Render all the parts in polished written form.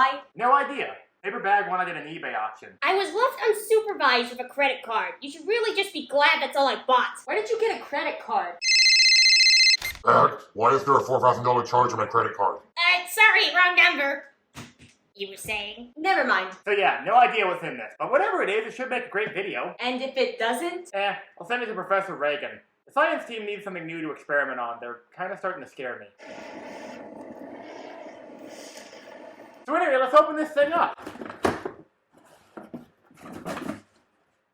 why? No idea. Paper bag one I did an eBay auction. I was left unsupervised with a credit card. You should really just be glad that's all I bought. Where did you get a credit card? Bag, why is there a $4,000 charge on my credit card? Sorry, wrong number. You were saying? Never mind. So yeah, no idea what's in this. But whatever it is, it should make a great video. And if it doesn't? I'll send it to Professor Reagan. The science team needs something new to experiment on. They're kind of starting to scare me. So anyway, let's open this thing up.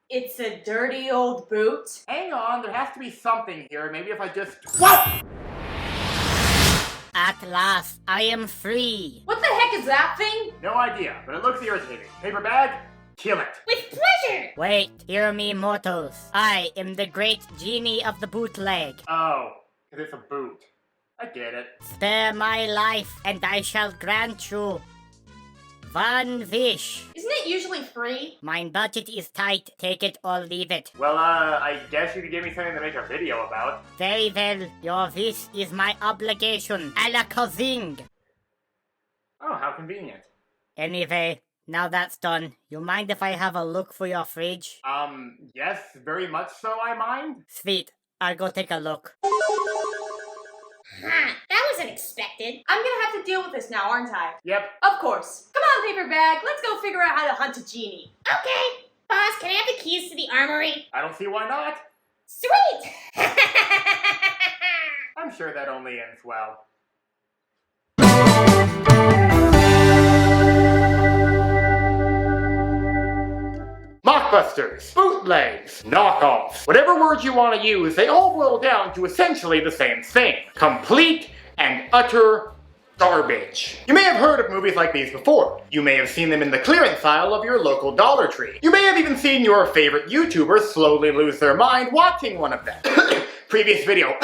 It's a dirty old boot. Hang on, there has to be something here. Maybe if I just... Whoa! At last, I am free. What the heck is that thing? No idea, but it looks irritating. Paper bag, kill it. With pleasure! Wait, hear me, mortals. I am the great genie of the bootleg. Oh, because it's a boot. I get it. Spare my life, and I shall grant you one wish. Isn't it usually free? My budget is tight. Take it or leave it. Well, I guess you could give me something to make a video about. Very well. Your wish is my obligation. A la cozing. Oh, how convenient. Anyway, now that's done, you mind if I have a look for your fridge? Yes, very much so, I mind. Sweet. I'll go take a look. Huh, that was unexpected. I'm gonna have to deal with this now, aren't I? Yep. Of course. Come on, paper bag. Let's go figure out how to hunt a genie. Okay. Boss, can I have the keys to the armory? I don't see why not. Sweet! I'm sure that only ends well. Mockbusters, bootlegs, knockoffs, whatever words you want to use, they all boil down to essentially the same thing. Complete and utter garbage. You may have heard of movies like these before. You may have seen them in the clearance aisle of your local Dollar Tree. You may have even seen your favorite YouTubers slowly lose their mind watching one of them. Previous video.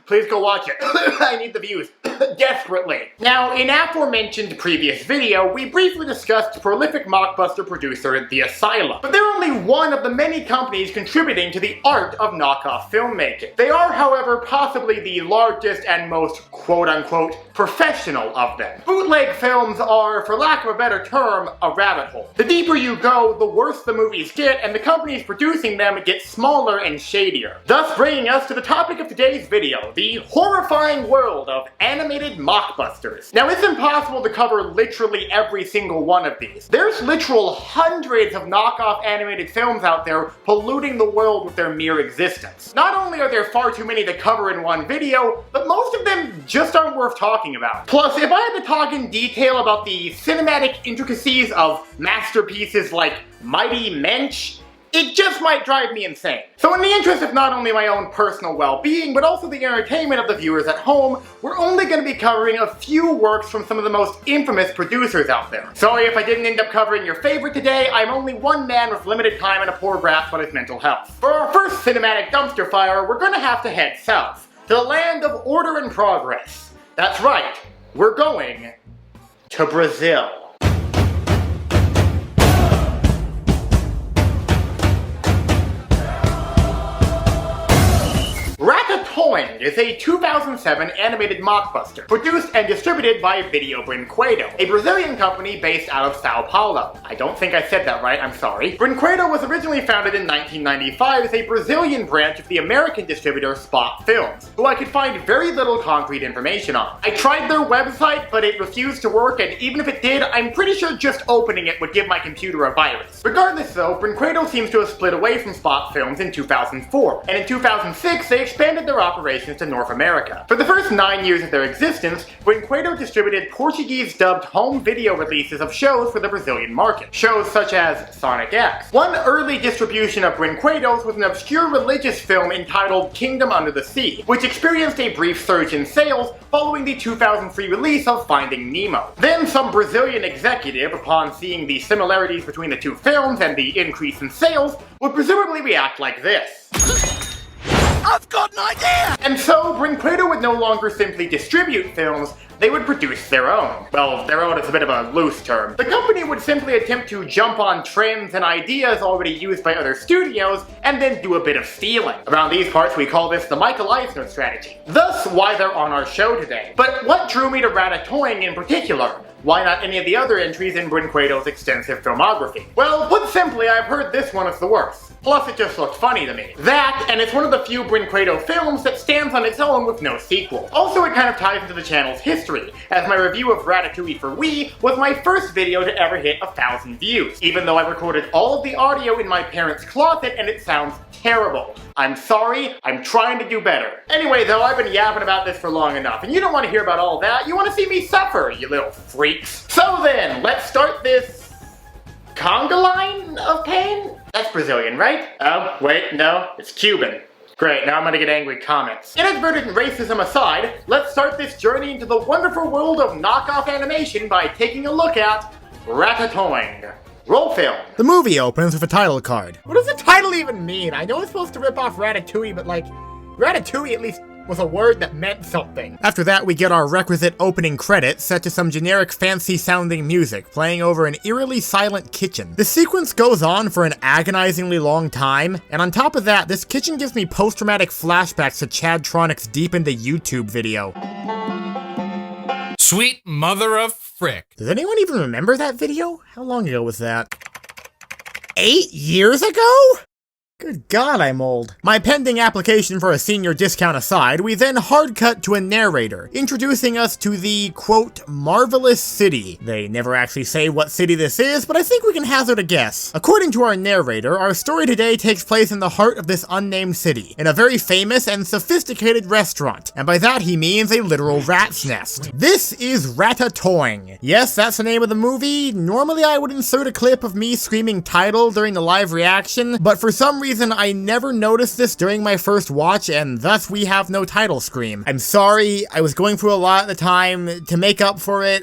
Please go watch it. I need the views. Desperately. Now, in aforementioned previous video, we briefly discussed prolific Mockbuster producer The Asylum. But they're only one of the many companies contributing to the art of knockoff filmmaking. They are, however, possibly the largest and most quote-unquote professional of them. Bootleg films are, for lack of a better term, a rabbit hole. The deeper you go, the worse the movies get, and the companies producing them get smaller and shadier. Thus bringing us to the topic of today's video, the horrifying world of animated mockbusters. Now, it's impossible to cover literally every single one of these. There's literal hundreds of knockoff animated films out there polluting the world with their mere existence. Not only are there far too many to cover in one video, but most of them just aren't worth talking about. Plus, if I had to talk in detail about the cinematic intricacies of masterpieces like Mighty Mensch, it just might drive me insane. So in the interest of not only my own personal well-being, but also the entertainment of the viewers at home, we're only going to be covering a few works from some of the most infamous producers out there. Sorry if I didn't end up covering your favorite today, I'm only one man with limited time and a poor grasp on his mental health. For our first cinematic dumpster fire, we're going to have to head south, to the land of order and progress. That's right, we're going to Brazil. Ratatoing is a 2007 animated mockbuster, produced and distributed by Video Brinquedo, a Brazilian company based out of Sao Paulo. I don't think I said that right, I'm sorry. Brinquedo was originally founded in 1995 as a Brazilian branch of the American distributor Spot Films, who I could find very little concrete information on. I tried their website, but it refused to work, and even if it did, I'm pretty sure just opening it would give my computer a virus. Regardless though, Brinquedo seems to have split away from Spot Films in 2004, and in 2006 they expanded their operations to North America. For the first 9 years of their existence, Brinquedo distributed Portuguese-dubbed home video releases of shows for the Brazilian market. Shows such as Sonic X. One early distribution of Brinquedo's was an obscure religious film entitled Kingdom Under the Sea, which experienced a brief surge in sales following the 2003 release of Finding Nemo. Then some Brazilian executive, upon seeing the similarities between the two films and the increase in sales, would presumably react like this. I've got an idea! And so, Brinquedo would no longer simply distribute films, they would produce their own. Well, their own is a bit of a loose term. The company would simply attempt to jump on trends and ideas already used by other studios, and then do a bit of stealing. Around these parts, we call this the Michael Eisner strategy. Thus, why they're on our show today. But what drew me to Ratatoing in particular Why not any of the other entries in Brinquedo's extensive filmography? Well, put simply, I've heard this one is the worst. Plus, it just looked funny to me. That, and it's one of the few Brinquedo films that stands on its own with no sequel. Also, it kind of ties into the channel's history, as my review of Ratatouille for Wii was my first video to ever hit 1,000 views, even though I recorded all of the audio in my parents' closet and it sounds terrible. I'm sorry, I'm trying to do better. Anyway though, I've been yapping about this for long enough, and you don't want to hear about all that, you want to see me suffer, you little freaks. So then, let's start this conga line of pain? That's Brazilian, right? Oh, wait, no, it's Cuban. Great, now I'm gonna get angry comments. Inadvertent racism aside, let's start this journey into the wonderful world of knockoff animation by taking a look at Ratatoing. Roll film. The movie opens with a title card. What does the title even mean? I know it's supposed to rip off Ratatouille, but like, Ratatouille at least was a word that meant something. After that, we get our requisite opening credits set to some generic fancy-sounding music playing over an eerily silent kitchen. The sequence goes on for an agonizingly long time, and on top of that, this kitchen gives me post-traumatic flashbacks to Chadtronic's Deep Into YouTube video. Sweet mother of frick. Does anyone even remember that video? How long ago was that? 8 years ago? Good God, I'm old. My pending application for a senior discount aside, we then hard cut to a narrator, introducing us to the, quote, marvelous city. They never actually say what city this is, but I think we can hazard a guess. According to our narrator, our story today takes place in the heart of this unnamed city, in a very famous and sophisticated restaurant, and by that he means a literal rat's nest. This is Ratatoing. Yes, that's the name of the movie. Normally I would insert a clip of me screaming title during the live reaction, but for some reason I never noticed this during my first watch, and thus we have no title scream. I'm sorry, I was going through a lot at the time. To make up for it,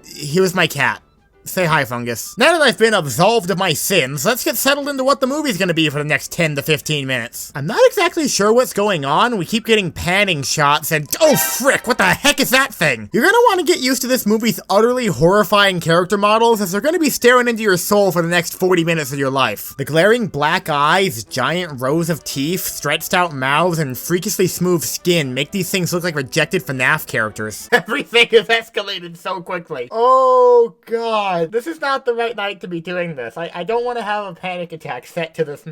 here's my cat. Say hi, Fungus. Now that I've been absolved of my sins, let's get settled into what the movie's gonna be for the next 10 to 15 minutes. I'm not exactly sure what's going on. We keep getting panning shots and— oh frick, what the heck is that thing? You're gonna want to get used to this movie's utterly horrifying character models, as they're gonna be staring into your soul for the next 40 minutes of your life. The glaring black eyes, giant rows of teeth, stretched out mouths, and freakishly smooth skin make these things look like rejected FNAF characters. Everything has escalated so quickly. Oh god. This is not the right night to be doing this. I don't want to have a panic attack set to this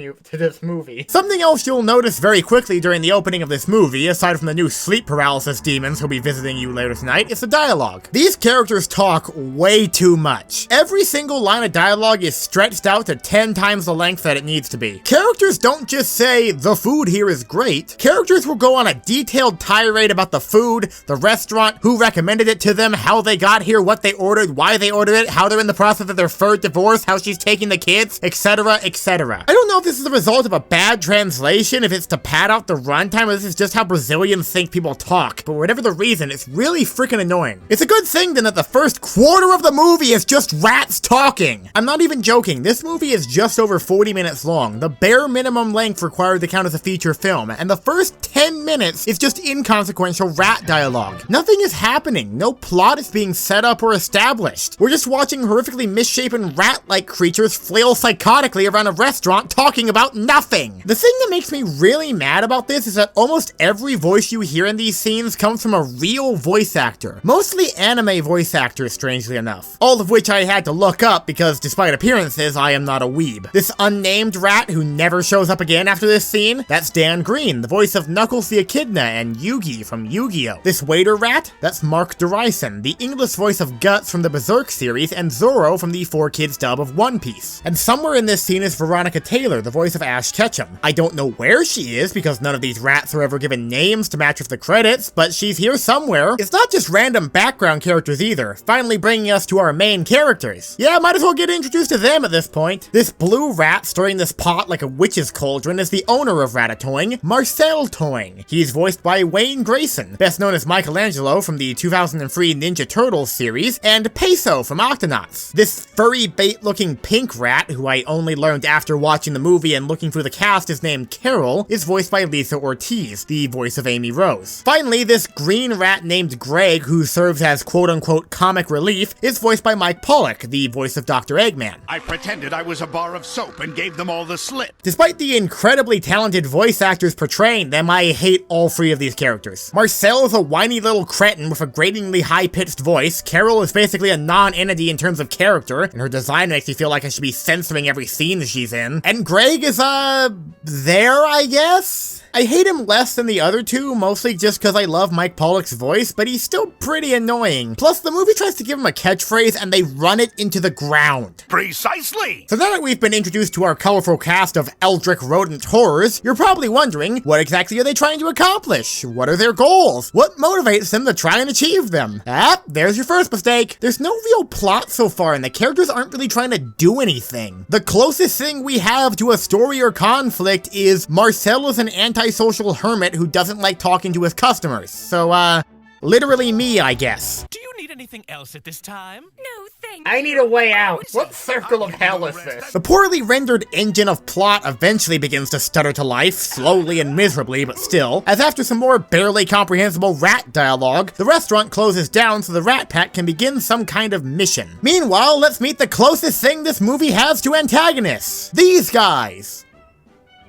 movie. Something else you'll notice very quickly during the opening of this movie, aside from the new sleep paralysis demons who'll be visiting you later tonight, is the dialogue. These characters talk way too much. Every single line of dialogue is stretched out to 10 times the length that it needs to be. Characters don't just say, the food here is great. Characters will go on a detailed tirade about the food, the restaurant, who recommended it to them, how they got here, what they ordered, why they ordered it, how they're in the process of their third divorce, how she's taking the kids, etc., etc. I don't know if this is the result of a bad translation, if it's to pad out the runtime, or this is just how Brazilians think people talk, but whatever the reason, it's really freaking annoying. It's a good thing then that the first quarter of the movie is just rats talking. I'm not even joking, this movie is just over 40 minutes long, the bare minimum length required to count as a feature film, and the first 10 minutes is just inconsequential rat dialogue. Nothing is happening, no plot is being set up or established. We're just watching horrifically misshapen rat-like creatures flail psychotically around a restaurant talking about nothing. The thing that makes me really mad about this is that almost every voice you hear in these scenes comes from a real voice actor. Mostly anime voice actors, strangely enough. All of which I had to look up because, despite appearances, I am not a weeb. This unnamed rat who never shows up again after this scene, that's Dan Green, the voice of Knuckles the Echidna and Yugi from Yu-Gi-Oh! This waiter rat, that's Mark Derison, the English voice of Guts from the Berserk series and Zoro from the 4Kids dub of One Piece. And somewhere in this scene is Veronica Taylor, the voice of Ash Ketchum. I don't know where she is because none of these rats are ever given names to match with the credits, but she's here somewhere. It's not just random background characters either, finally bringing us to our main characters. Yeah, might as well get introduced to them at this point. This blue rat stirring this pot like a witch's cauldron is the owner of Ratatoing, Marcel Toing. He's voiced by Wayne Grayson, best known as Michelangelo from the 2003 Ninja Turtles series, and Peso from Octonaut. mascots. This furry bait-looking pink rat, who I only learned after watching the movie and looking through the cast is named Carol, is voiced by Lisa Ortiz, the voice of Amy Rose. Finally, this green rat named Greg, who serves as quote-unquote comic relief, is voiced by Mike Pollock, the voice of Dr. Eggman. I pretended I was a bar of soap and gave them all the slip. Despite the incredibly talented voice actors portraying them, I hate all three of these characters. Marcel is a whiny little cretin with a gratingly high-pitched voice, Carol is basically a non-entity in terms of character, and her design makes me feel like I should be censoring every scene that she's in, and Greg is, there, I guess? I hate him less than the other two, mostly just because I love Mike Pollock's voice, but he's still pretty annoying. Plus, the movie tries to give him a catchphrase and they run it into the ground. Precisely! So now that we've been introduced to our colorful cast of eldritch rodent horrors, you're probably wondering, what exactly are they trying to accomplish? What are their goals? What motivates them to try and achieve them? There's your first mistake. There's no real plot so far, and the characters aren't really trying to do anything. The closest thing we have to a story or conflict is Marcel is an antisocial hermit who doesn't like talking to his customers. So, literally me, I guess. Do you need anything else at this time? No, thank I need a way out. What circle of hell is this? The poorly rendered engine of plot eventually begins to stutter to life, slowly and miserably, but still, as after some more barely comprehensible rat dialogue, the restaurant closes down so the Rat Pack can begin some kind of mission. Meanwhile, let's meet the closest thing this movie has to antagonists. These guys.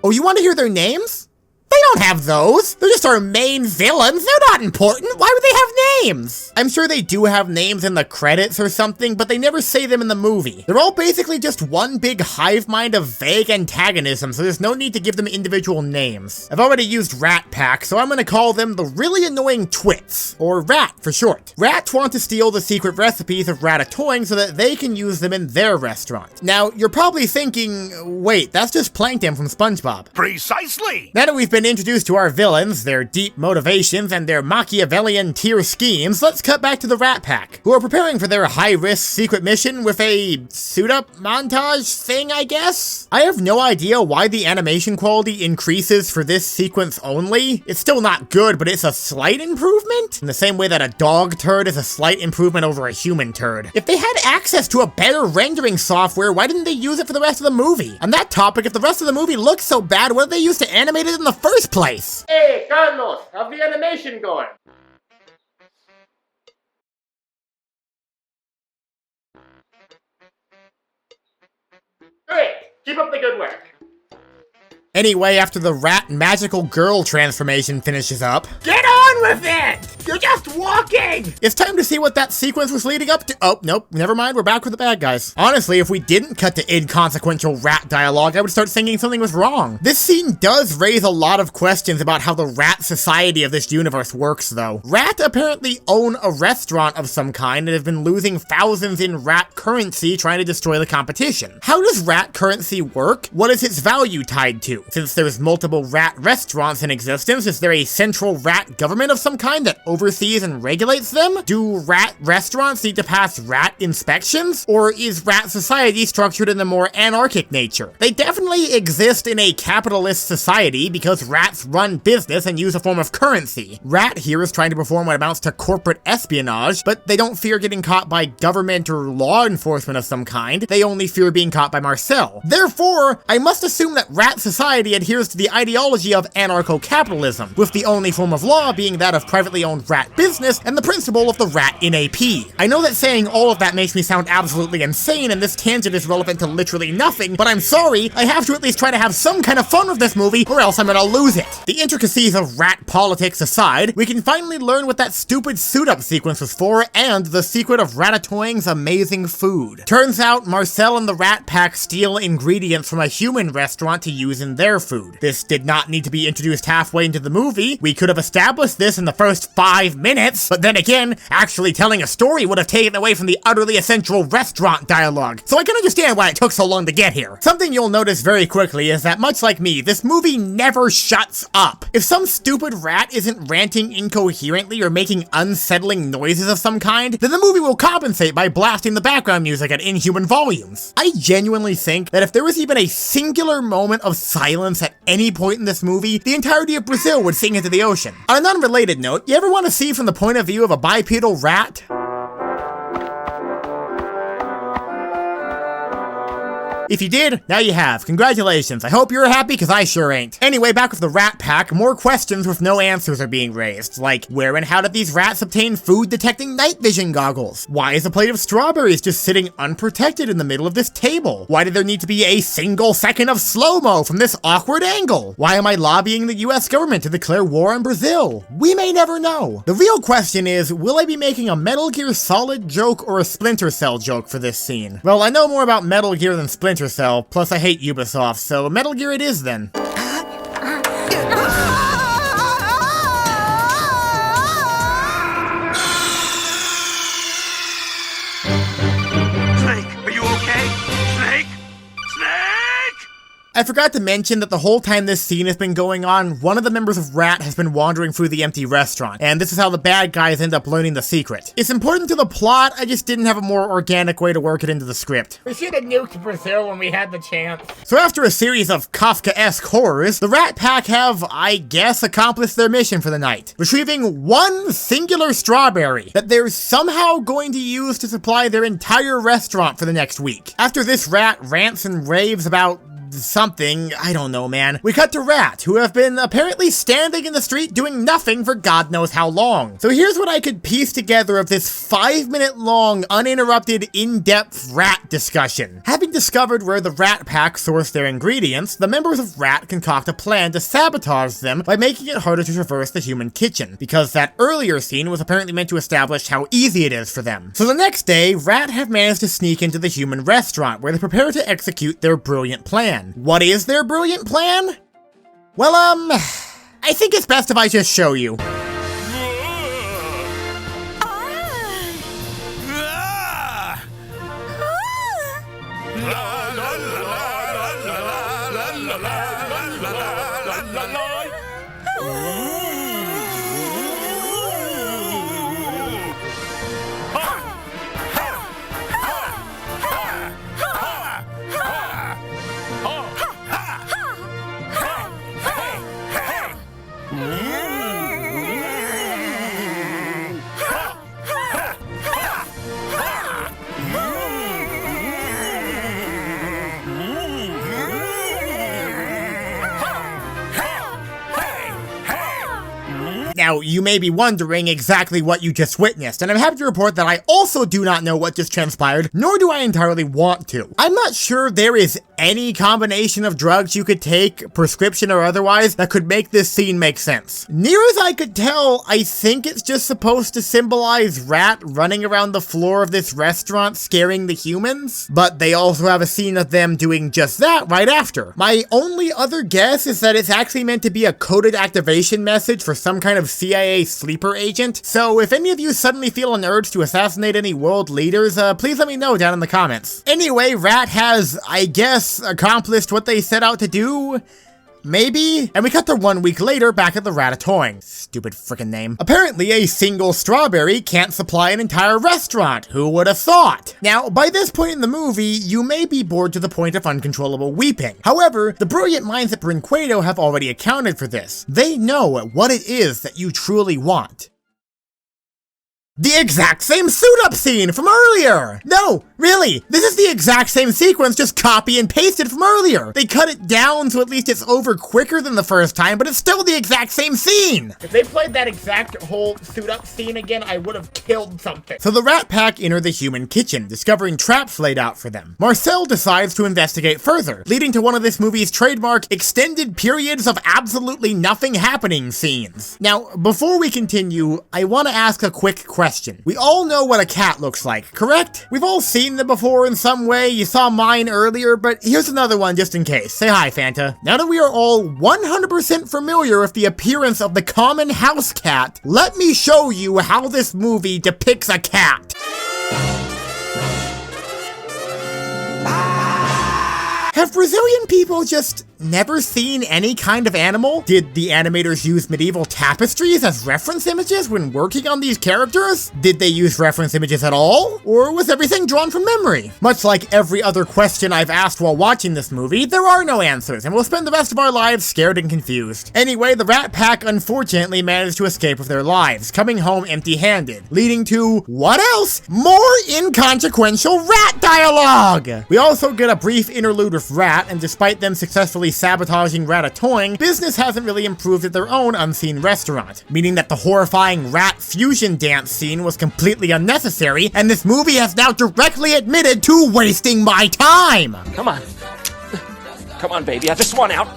Oh, you want to hear their names? They don't have those. They're just our main villains. They're not important. Why would they have names? I'm sure they do have names in the credits or something, but they never say them in the movie. They're all basically just one big hive mind of vague antagonism, so there's no need to give them individual names. I've already used Rat Pack, so I'm gonna call them the really annoying Twits, or Rat for short. Rats want to steal the secret recipes of Ratatoing so that they can use them in their restaurant. Now, you're probably thinking, wait, that's just Plankton from SpongeBob. Precisely! Now that we've been introduced to our villains, their deep motivations, and their Machiavellian tier schemes, let's cut back to the Rat Pack, who are preparing for their high-risk secret mission with a suit-up montage thing, I guess? I have no idea why the animation quality increases for this sequence only. It's still not good, but it's a slight improvement? In the same way that a dog turd is a slight improvement over a human turd. If they had access to a better rendering software, why didn't they use it for the rest of the movie? On that topic, if the rest of the movie looks so bad, what did they use to animate it in the first place? Hey, Carlos, how's the animation going? Great, keep up the good work. Anyway, after the rat magical girl transformation finishes up, get on with it! You're just walking! It's time to see what that sequence was leading up to. Oh, nope, never mind, we're back with the bad guys. Honestly, if we didn't cut to inconsequential rat dialogue, I would start thinking something was wrong. This scene does raise a lot of questions about how the rat society of this universe works, though. Rat apparently own a restaurant of some kind and have been losing thousands in rat currency trying to destroy the competition. How does rat currency work? What is its value tied to? Since there's multiple rat restaurants in existence, is there a central rat government of some kind that oversees and regulates them? Do rat restaurants need to pass rat inspections? Or is rat society structured in a more anarchic nature? They definitely exist in a capitalist society because rats run business and use a form of currency. Rat here is trying to perform what amounts to corporate espionage, but they don't fear getting caught by government or law enforcement of some kind. They only fear being caught by Marcel. Therefore, I must assume that rat society adheres to the ideology of anarcho-capitalism, with the only form of law being that of privately owned rat business and the principle of the rat in AP. I know that saying all of that makes me sound absolutely insane and this tangent is relevant to literally nothing, but I'm sorry, I have to at least try to have some kind of fun with this movie or else I'm gonna lose it. The intricacies of rat politics aside, we can finally learn what that stupid suit-up sequence was for and the secret of Ratatoing's amazing food. Turns out Marcel and the Rat Pack steal ingredients from a human restaurant to use in their food. This did not need to be introduced halfway into the movie. We could have established this in the first 5 minutes, but then again, actually telling a story would have taken away from the utterly essential restaurant dialogue, so I can understand why it took so long to get here. Something you'll notice very quickly is that, much like me, this movie never shuts up. If some stupid rat isn't ranting incoherently or making unsettling noises of some kind, then the movie will compensate by blasting the background music at inhuman volumes. I genuinely think that if there was even a singular moment of silence at any point in this movie, the entirety of Brazil would sink into the ocean. On an unrelated note, you ever want to see from the point of view of a bipedal rat? If you did, now you have. Congratulations. I hope you're happy, because I sure ain't. Anyway, back with the Rat Pack, more questions with no answers are being raised. Like, where and how did these rats obtain food-detecting night vision goggles? Why is a plate of strawberries just sitting unprotected in the middle of this table? Why did there need to be a single second of slow-mo from this awkward angle? Why am I lobbying the US government to declare war on Brazil? We may never know. The real question is, will I be making a Metal Gear Solid joke or a Splinter Cell joke for this scene? Well, I know more about Metal Gear than Splinter Cell, plus I hate Ubisoft, so Metal Gear it is then. Snake, are you okay? Snake? Snake! I forgot to mention that the whole time this scene has been going on, one of the members of Rat has been wandering through the empty restaurant, and this is how the bad guys end up learning the secret. It's important to the plot, I just didn't have a more organic way to work it into the script. We should have nuked Brazil when we had the chance. So after a series of Kafka-esque horrors, the Rat Pack have, I guess, accomplished their mission for the night, retrieving one singular strawberry that they're somehow going to use to supply their entire restaurant for the next week. After this rat rants and raves about something, I don't know, man. We cut to Rat, who have been apparently standing in the street doing nothing for God knows how long. So here's what I could piece together of this 5-minute long, uninterrupted, in-depth rat discussion. Having discovered where the Rat Pack source their ingredients, the members of Rat concoct a plan to sabotage them by making it harder to traverse the human kitchen, because that earlier scene was apparently meant to establish how easy it is for them. So the next day, Rat have managed to sneak into the human restaurant, where they prepare to execute their brilliant plan. What is their brilliant plan? Well, I think it's best if I just show you. Now, you may be wondering exactly what you just witnessed, and I'm happy to report that I also do not know what just transpired, nor do I entirely want to. I'm not sure there is any combination of drugs you could take, prescription or otherwise, that could make this scene make sense. Near as I could tell, I think it's just supposed to symbolize Rat running around the floor of this restaurant scaring the humans, but they also have a scene of them doing just that right after. My only other guess is that it's actually meant to be a coded activation message for some kind of CIA sleeper agent, so if any of you suddenly feel an urge to assassinate any world leaders, please let me know down in the comments. Anyway, Rat has, I guess, accomplished what they set out to do? Maybe? And we cut to 1 week later back at the Ratatoing. Stupid frickin' name. Apparently a single strawberry can't supply an entire restaurant. Who would have thought? Now, by this point in the movie, you may be bored to the point of uncontrollable weeping. However, the brilliant minds at Brinquedo have already accounted for this. They know what it is that you truly want. The exact same suit-up scene from earlier! No, really, this is the exact same sequence, just copy and pasted from earlier. They cut it down so at least it's over quicker than the first time, but it's still the exact same scene! If they played that exact whole suit-up scene again, I would have killed something. So the Rat Pack enter the human kitchen, discovering traps laid out for them. Marcel decides to investigate further, leading to one of this movie's trademark extended periods of absolutely nothing happening scenes. Now, before we continue, I want to ask a quick question. We all know what a cat looks like, correct? We've all seen them before in some way. You saw mine earlier, but here's another one just in case. Say hi, Fanta. Now that we are all 100% familiar with the appearance of the common house cat, let me show you how this movie depicts a cat. Have Brazilian people just Never seen any kind of animal? Did the animators use medieval tapestries as reference images when working on these characters? Did they use reference images at all? Or was everything drawn from memory? Much like every other question I've asked while watching this movie, there are no answers, and we'll spend the rest of our lives scared and confused. Anyway, the Rat Pack unfortunately managed to escape with their lives, coming home empty-handed, leading to, what else? More inconsequential rat dialogue! We also get a brief interlude with Rat, and despite them successfully sabotaging Ratatoing, business hasn't really improved at their own unseen restaurant, meaning that the horrifying rat fusion dance scene was completely unnecessary, and this movie has now directly admitted to wasting my time! Come on. Come on, baby. I just want out.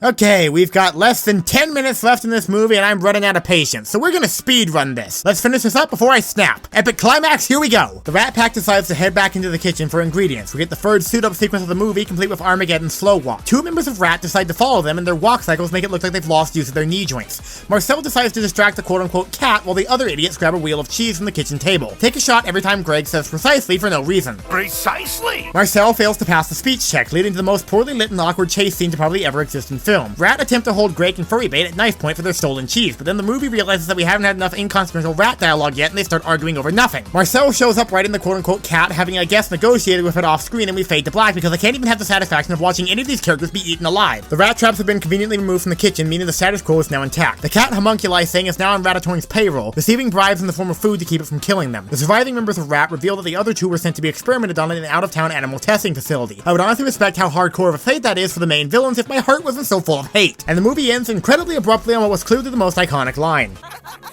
Okay, we've got less than 10 minutes left in this movie and I'm running out of patience, so we're gonna speed run this. Let's finish this up before I snap. Epic climax, here we go! The Rat Pack decides to head back into the kitchen for ingredients. We get the third suit-up sequence of the movie, complete with Armageddon's slow walk. Two members of Rat decide to follow them, and their walk cycles make it look like they've lost use of their knee joints. Marcel decides to distract the quote-unquote cat, while the other idiots grab a wheel of cheese from the kitchen table. Take a shot every time Greg says precisely for no reason. Precisely! Marcel fails to pass the speech check, leading to the most poorly lit and awkward chase scene to probably ever exist in film. Rat attempt to hold Greg and Furry Bait at knife point for their stolen cheese, but then the movie realizes that we haven't had enough inconsequential rat dialogue yet, and they start arguing over nothing. Marcel shows up right in the quote-unquote cat, having I guess negotiated with it off screen, and we fade to black because I can't even have the satisfaction of watching any of these characters be eaten alive. The rat traps have been conveniently removed from the kitchen, meaning the status quo is now intact. The cat homunculi thing is now on Ratatoing's payroll, receiving bribes in the form of food to keep it from killing them. The surviving members of Rat reveal that the other two were sent to be experimented on in an out-of-town animal testing facility. I would honestly respect how hardcore of a fate that is for the main villains if my heart wasn't so full of hate. And the movie ends incredibly abruptly on what was clearly the most iconic line.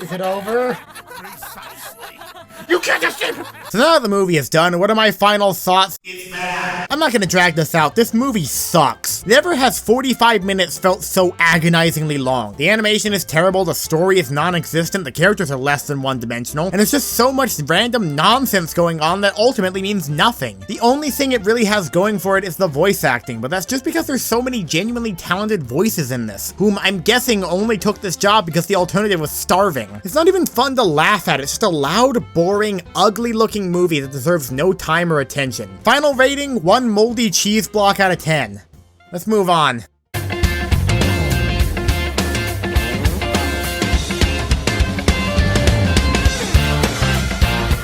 Is it over? You can't escape! So now that the movie is done, what are my final thoughts? It's bad. I'm not gonna drag this out, this movie sucks. Never has 45 minutes felt so agonizingly long. The animation is terrible, the story is non-existent, the characters are less than one-dimensional, and there's just so much random nonsense going on that ultimately means nothing. The only thing it really has going for it is the voice acting, but that's just because there's so many genuinely talented voices in this, whom I'm guessing only took this job because the alternative was starving. It's not even fun to laugh at, it's just a loud, boring, ugly-looking movie that deserves no time or attention. Final rating, 1 moldy cheese block out of 10. Let's move on.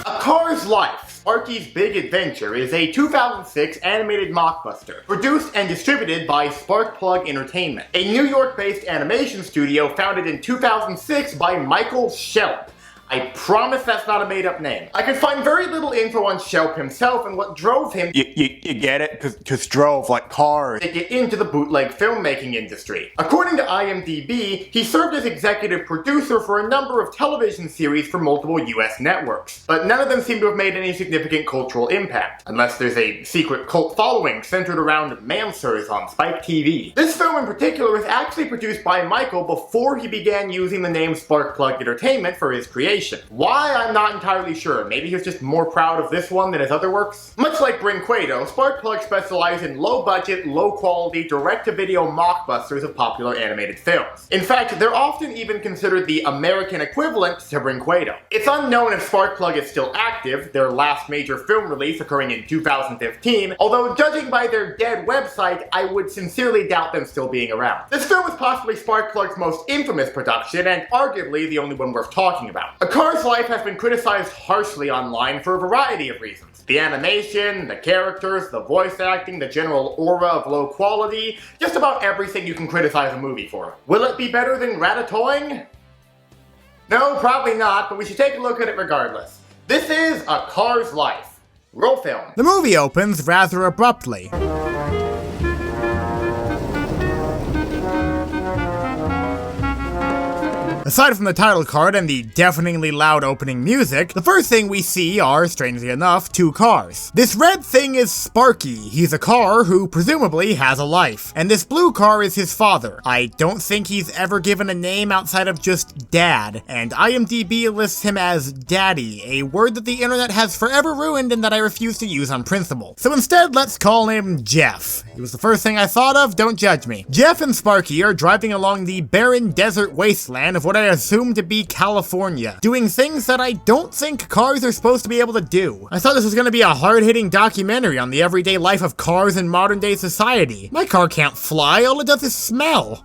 A Car's Life. Sparky's Big Adventure is a 2006 animated mockbuster, produced and distributed by Sparkplug Entertainment, a New York-based animation studio founded in 2006 by Michael Shelp. I promise that's not a made-up name. I could find very little info on Shelp himself and what drove him You get it? Cause drove like cars. to get into the bootleg filmmaking industry. According to IMDb, he served as executive producer for a number of television series for multiple US networks, but none of them seem to have made any significant cultural impact, unless there's a secret cult following centered around Mansers on Spike TV. This film in particular was actually produced by Michael before he began using the name Sparkplug Entertainment for his creation. Why, I'm not entirely sure. Maybe he was just more proud of this one than his other works? Much like Brinquedo, Sparkplug specialized in low-budget, low-quality, direct-to-video mockbusters of popular animated films. In fact, they're often even considered the American equivalent to Brinquedo. It's unknown if Sparkplug is still active, their last major film release occurring in 2015, although judging by their dead website, I would sincerely doubt them still being around. This film is possibly Sparkplug's most infamous production, and arguably the only one worth talking about. A Car's Life has been criticized harshly online for a variety of reasons. The animation, the characters, the voice acting, the general aura of low quality, just about everything you can criticize a movie for. Will it be better than Ratatoing? No, probably not, but we should take a look at it regardless. This is A Car's Life. Roll film. The movie opens rather abruptly. Aside from the title card and the deafeningly loud opening music, the first thing we see are, strangely enough, 2 cars. This red thing is Sparky. He's a car who presumably has a life. And this blue car is his father. I don't think he's ever given a name outside of just Dad. And IMDb lists him as Daddy, a word that the internet has forever ruined and that I refuse to use on principle. So instead, let's call him Jeff. It was the first thing I thought of, don't judge me. Jeff and Sparky are driving along the barren desert wasteland of what what I assume to be California, doing things that I don't think cars are supposed to be able to do. I thought this was going to be a hard-hitting documentary on the everyday life of cars in modern-day society. My car can't fly, all it does is smell.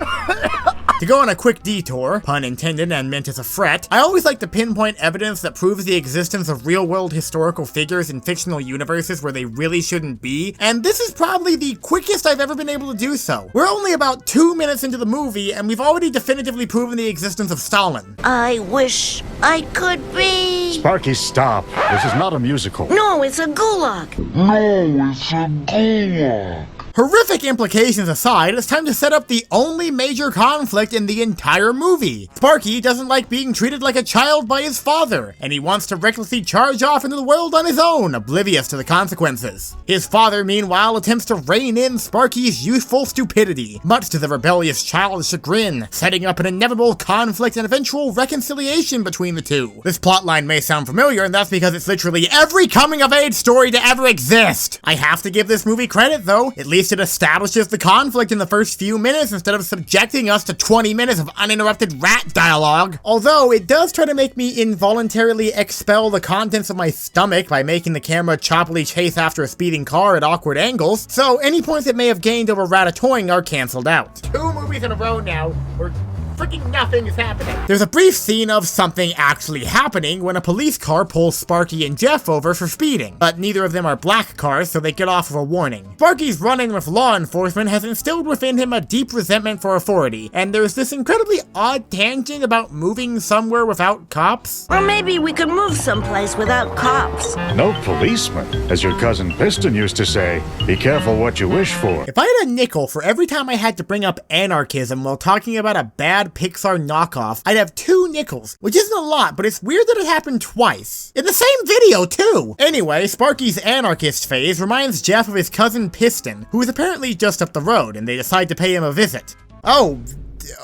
To go on a quick detour, pun intended and meant as a fret, I always like to pinpoint evidence that proves the existence of real-world historical figures in fictional universes where they really shouldn't be, and this is probably the quickest I've ever been able to do so. We're only about 2 minutes into the movie, and we've already definitively proven the existence of Stalin. I wish I could be... Sparky, stop. This is not a musical. No, it's a gulag. No, it's a gulag. Horrific implications aside, it's time to set up the only major conflict in the entire movie. Sparky doesn't like being treated like a child by his father, and he wants to recklessly charge off into the world on his own, oblivious to the consequences. His father, meanwhile, attempts to rein in Sparky's youthful stupidity, much to the rebellious child's chagrin, setting up an inevitable conflict and eventual reconciliation between the two. This plotline may sound familiar, and that's because it's literally every coming-of-age story to ever exist. I have to give this movie credit, though. At least it establishes the conflict in the first few minutes instead of subjecting us to 20 minutes of uninterrupted rat dialogue. Although, it does try to make me involuntarily expel the contents of my stomach by making the camera choppily chase after a speeding car at awkward angles, so any points it may have gained over Ratatoing are cancelled out. 2 movies in a row now where freaking nothing is happening. There's a brief scene of something actually happening when a police car pulls Sparky and Jeff over for speeding, but neither of them are black cars, so they get off with a warning. Sparky's run-in with law enforcement has instilled within him a deep resentment for authority, and there's this incredibly odd tangent about moving somewhere without cops. Or maybe we could move someplace without cops. No policeman. As your cousin Piston used to say, be careful what you wish for. If I had a nickel for every time I had to bring up anarchism while talking about a bad Pixar knockoff, I'd have 2 nickels, which isn't a lot, but it's weird that it happened twice. In the same video, too! Anyway, Sparky's anarchist phase reminds Jeff of his cousin Piston, who is apparently just up the road, and they decide to pay him a visit. Oh,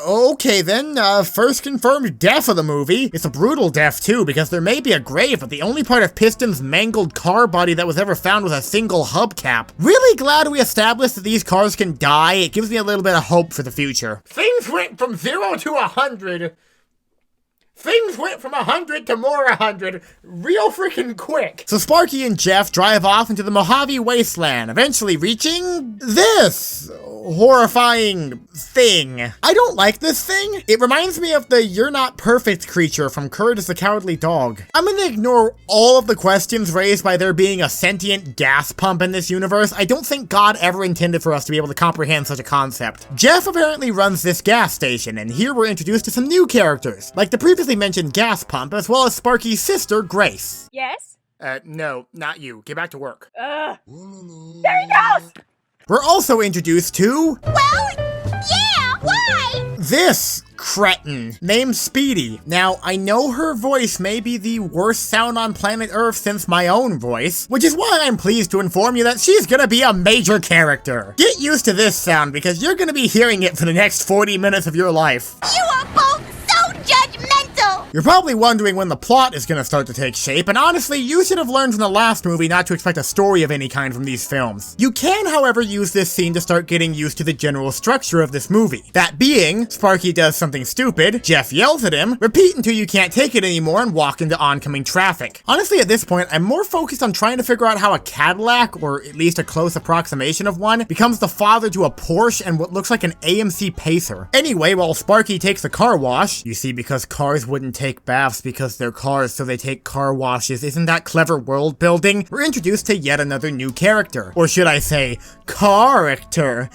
okay then, first confirmed death of the movie. It's a brutal death too, because there may be a grave, but the only part of Piston's mangled car body that was ever found was a single hubcap. Really glad we established that these cars can die. It gives me a little bit of hope for the future. Things went from 0 to 100. Things went from 100 to more 100 real freaking quick. So Sparky and Jeff drive off into the Mojave wasteland, eventually reaching this horrifying thing. I don't like this thing. It reminds me of the You're Not Perfect creature from Courage the Cowardly Dog. I'm gonna ignore all of the questions raised by there being a sentient gas pump in this universe. I don't think God ever intended for us to be able to comprehend such a concept. Jeff apparently runs this gas station, and here we're introduced to some new characters, like the previously mentioned gas pump, as well as Sparky's sister, Grace. Yes? No, not you. Get back to work. There he goes! We're also introduced to... Well, yeah, why? this cretin named Speedy. Now, I know her voice may be the worst sound on planet Earth since my own voice, which is why I'm pleased to inform you that she's gonna be a major character. Get used to this sound because you're gonna be hearing it for the next 40 minutes of your life. You are both so judgmental! You're probably wondering when the plot is gonna start to take shape, and honestly, you should have learned from the last movie not to expect a story of any kind from these films. You can, however, use this scene to start getting used to the general structure of this movie. That being, Sparky does something stupid, Jeff yells at him, repeat until you can't take it anymore, and walk into oncoming traffic. Honestly, at this point, I'm more focused on trying to figure out how a Cadillac, or at least a close approximation of one, becomes the father to a Porsche and what looks like an AMC Pacer. Anyway, while Sparky takes a car wash, you see, because cars wouldn't take baths because they're cars, so they take car washes. Isn't that clever world building? We're introduced to yet another new character. Or should I say, character.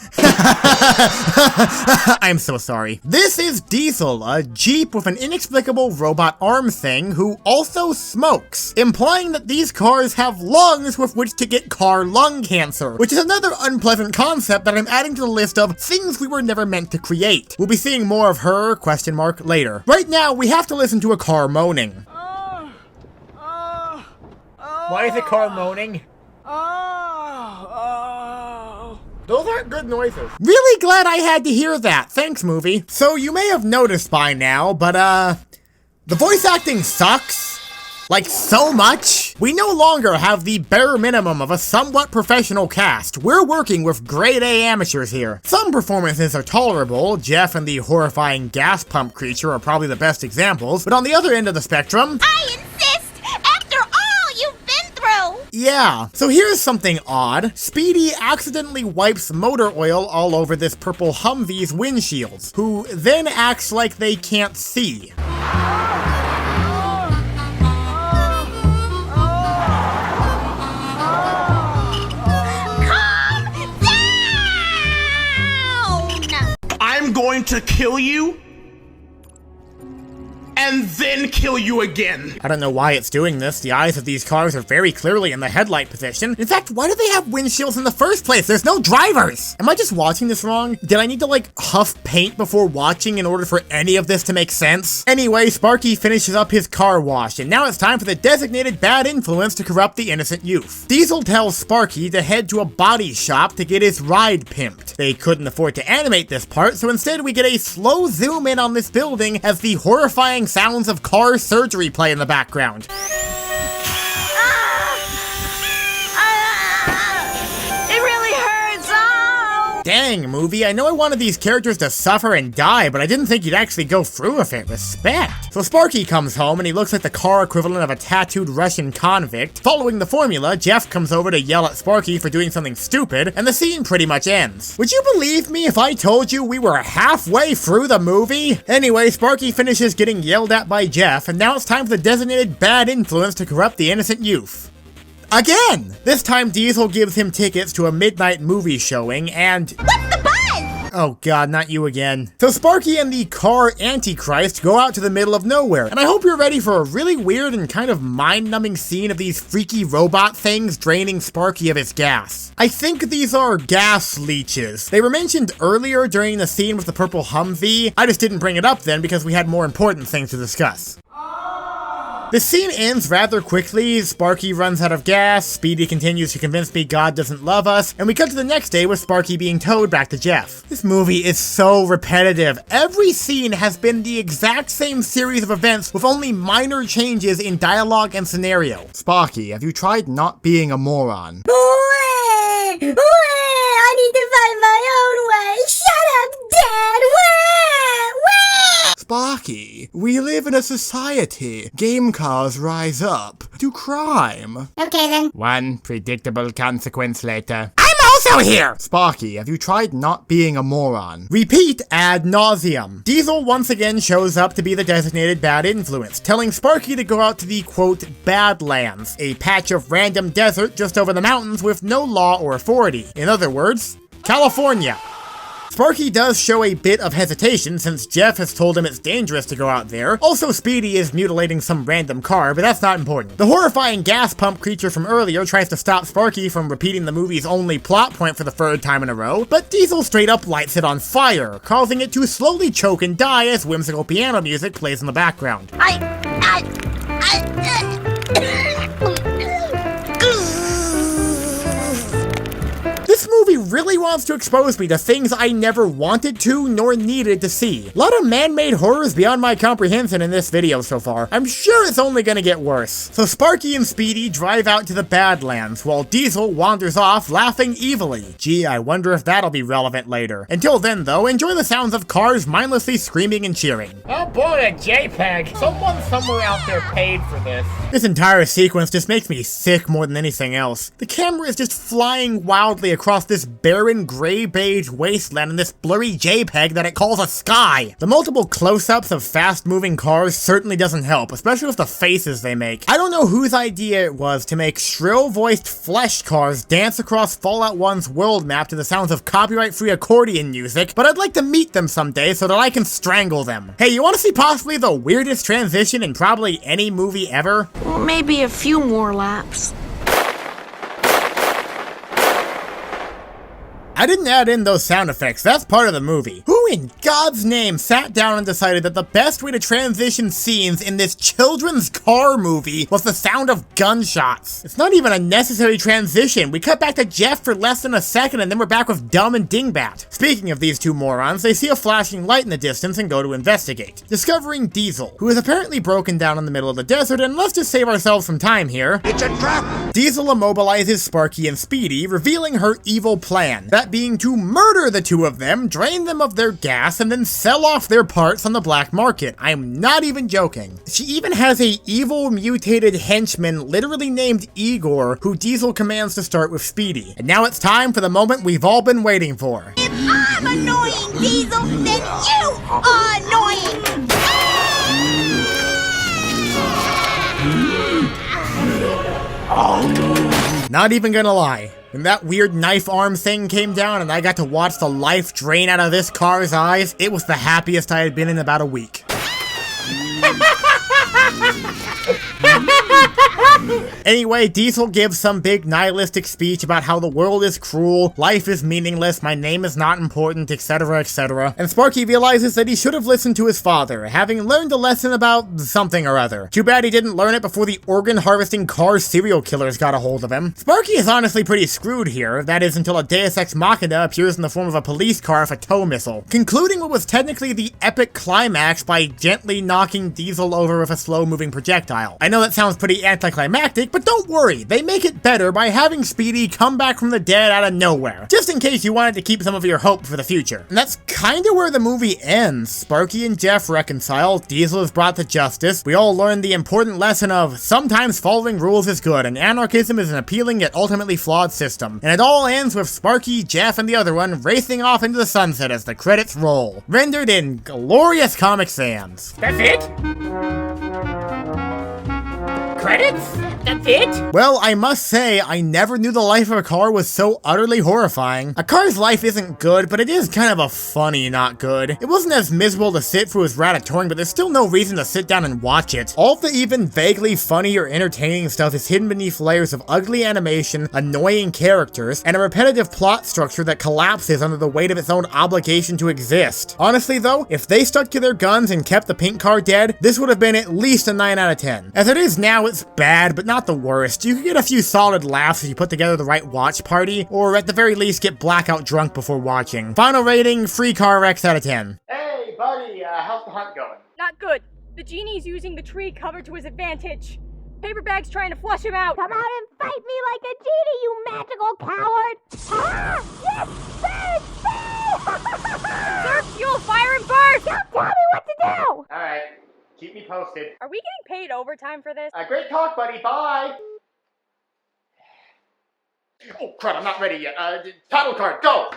I'm so sorry. This is Diesel, a Jeep with an inexplicable robot arm thing who also smokes, implying that these cars have lungs with which to get car lung cancer, which is another unpleasant concept that I'm adding to the list of things we were never meant to create. We'll be seeing more of her, question mark, later. Right now, we have to listen to a car moaning. Why is the car moaning? Those aren't good noises. Really glad I had to hear that. Thanks, movie. So you may have noticed by now, but the voice acting sucks. Like, so much? We no longer have the bare minimum of a somewhat professional cast. We're working with grade A amateurs here. Some performances are tolerable. Jeff and the horrifying gas pump creature are probably the best examples, but on the other end of the spectrum... I insist! After all you've been through! Yeah, so here's something odd. Speedy accidentally wipes motor oil all over this purple Humvee's windshields, who then acts like they can't see. I'm going to kill you, and then kill you again. I don't know why it's doing this. The eyes of these cars are very clearly in the headlight position. In fact, why do they have windshields in the first place? There's no drivers! Am I just watching this wrong? Did I need to, like, huff paint before watching in order for any of this to make sense? Anyway, Sparky finishes up his car wash, and now it's time for the designated bad influence to corrupt the innocent youth. Diesel tells Sparky to head to a body shop to get his ride pimped. They couldn't afford to animate this part, so instead we get a slow zoom in on this building as the horrifying sounds of car surgery play in the background. It really hurts. Oh! Dang, movie, I know I wanted these characters to suffer and die, but I didn't think you'd actually go through with it. Respect. So Sparky comes home and he looks like the car equivalent of a tattooed Russian convict. Following the formula, Jeff comes over to yell at Sparky for doing something stupid, and the scene pretty much ends. Would you believe me if I told you we were halfway through the movie? Anyway, Sparky finishes getting yelled at by Jeff, and now it's time for the designated bad influence to corrupt the innocent youth. Again! This time Diesel gives him tickets to a midnight movie showing, and... What's the buzz? Oh god, not you again. So Sparky and the car Antichrist go out to the middle of nowhere, and I hope you're ready for a really weird and kind of mind-numbing scene of these freaky robot things draining Sparky of his gas. I think these are gas leeches. They were mentioned earlier during the scene with the purple Humvee. I just didn't bring it up then because we had more important things to discuss. The scene ends rather quickly. Sparky runs out of gas, Speedy continues to convince me God doesn't love us, and we cut to the next day with Sparky being towed back to Jeff. This movie is so repetitive. Every scene has been the exact same series of events with only minor changes in dialogue and scenario. Sparky, have you tried not being a moron? I need to find my own way. Shut up, Dad. Sparky, we live in a society. Game cars rise up to crime. Okay then. One predictable consequence later. I'm also here! Sparky, have you tried not being a moron? Repeat ad nauseum. Diesel once again shows up to be the designated bad influence, telling Sparky to go out to the, quote, Badlands, a patch of random desert just over the mountains with no law or authority. In other words, California. Sparky does show a bit of hesitation since Jeff has told him it's dangerous to go out there. Also, Speedy is mutilating some random car, but that's not important. The horrifying gas pump creature from earlier tries to stop Sparky from repeating the movie's only plot point for the third time in a row, but Diesel straight up lights it on fire, causing it to slowly choke and die as whimsical piano music plays in the background. This movie really wants to expose me to things I never wanted to nor needed to see. A lot of man-made horrors beyond my comprehension in this video so far. I'm sure it's only gonna get worse. So Sparky and Speedy drive out to the Badlands while Diesel wanders off laughing evilly. Gee, I wonder if that'll be relevant later. Until then though, enjoy the sounds of cars mindlessly screaming and cheering. Oh boy, a JPEG. Someone somewhere out there paid for this. This entire sequence just makes me sick more than anything else. The camera is just flying wildly across this barren gray-beige wasteland in this blurry JPEG that it calls a sky. The multiple close-ups of fast-moving cars certainly doesn't help, especially with the faces they make. I don't know whose idea it was to make shrill-voiced flesh cars dance across Fallout 1's world map to the sounds of copyright-free accordion music, but I'd like to meet them someday so that I can strangle them. Hey, you want to see possibly the weirdest transition in probably any movie ever? Maybe a few more laps. I didn't add in those sound effects, that's part of the movie. Who Who in God's name sat down and decided that the best way to transition scenes in this children's car movie was the sound of gunshots? It's not even a necessary transition. We cut back to Jeff for less than a second and then we're back with Dumb and Dingbat. Speaking of these two morons, they see a flashing light in the distance and go to investigate, discovering Diesel, who is apparently broken down in the middle of the desert, and let's just save ourselves some time here. It's a trap! Diesel immobilizes Sparky and Speedy, revealing her evil plan, that being to murder the two of them, drain them of their gas, and then sell off their parts on the black market. I'm not even joking. She even has a evil mutated henchman literally named Igor, who Diesel commands to start with Speedy. And now it's time for the moment we've all been waiting for. If I'm annoying, Diesel, then you are annoying! Not even gonna lie. When that weird knife arm thing came down and I got to watch the life drain out of this car's eyes, it was the happiest I had been in about a week. Anyway, Diesel gives some big nihilistic speech about how the world is cruel, life is meaningless, my name is not important, etc, etc. And Sparky realizes that he should have listened to his father, having learned a lesson about something or other. Too bad he didn't learn it before the organ-harvesting car serial killers got a hold of him. Sparky is honestly pretty screwed here, that is until a Deus Ex Machina appears in the form of a police car with a tow missile, concluding what was technically the epic climax by gently knocking Diesel over with a slow-moving projectile. I know that sounds pretty anticlimactic, but don't worry, they make it better by having Speedy come back from the dead out of nowhere, just in case you wanted to keep some of your hope for the future. And that's kinda where the movie ends. Sparky and Jeff reconcile, Diesel is brought to justice, we all learn the important lesson of sometimes following rules is good, and anarchism is an appealing yet ultimately flawed system. And it all ends with Sparky, Jeff, and the other one racing off into the sunset as the credits roll, rendered in glorious Comic Sans. That's it? Credits? That's it? Well, I must say, I never knew the life of a car was so utterly horrifying. A car's life isn't good, but it is kind of a funny not good. It wasn't as miserable to sit through as Ratatoing, but there's still no reason to sit down and watch it. All the even vaguely funny or entertaining stuff is hidden beneath layers of ugly animation, annoying characters, and a repetitive plot structure that collapses under the weight of its own obligation to exist. Honestly though, if they stuck to their guns and kept the pink car dead, this would have been at least a 9 out of 10. As it is now, it's bad, but not the worst. You could get a few solid laughs if you put together the right watch party, or at the very least get blackout drunk before watching. Final rating, free car wrecks out of 10. Hey, buddy, how's the hunt going? Not good. The genie's using the tree cover to his advantage. Paperbag's trying to flush him out. Come out and fight me like a genie, you magical coward! Ah! Yes! Burn! Sir, you'll fire and burst! Don't tell me what to do! Alright, keep me posted. Are we getting paid overtime for this? Great talk, buddy, bye! Oh, crud, I'm not ready yet. Title card, go!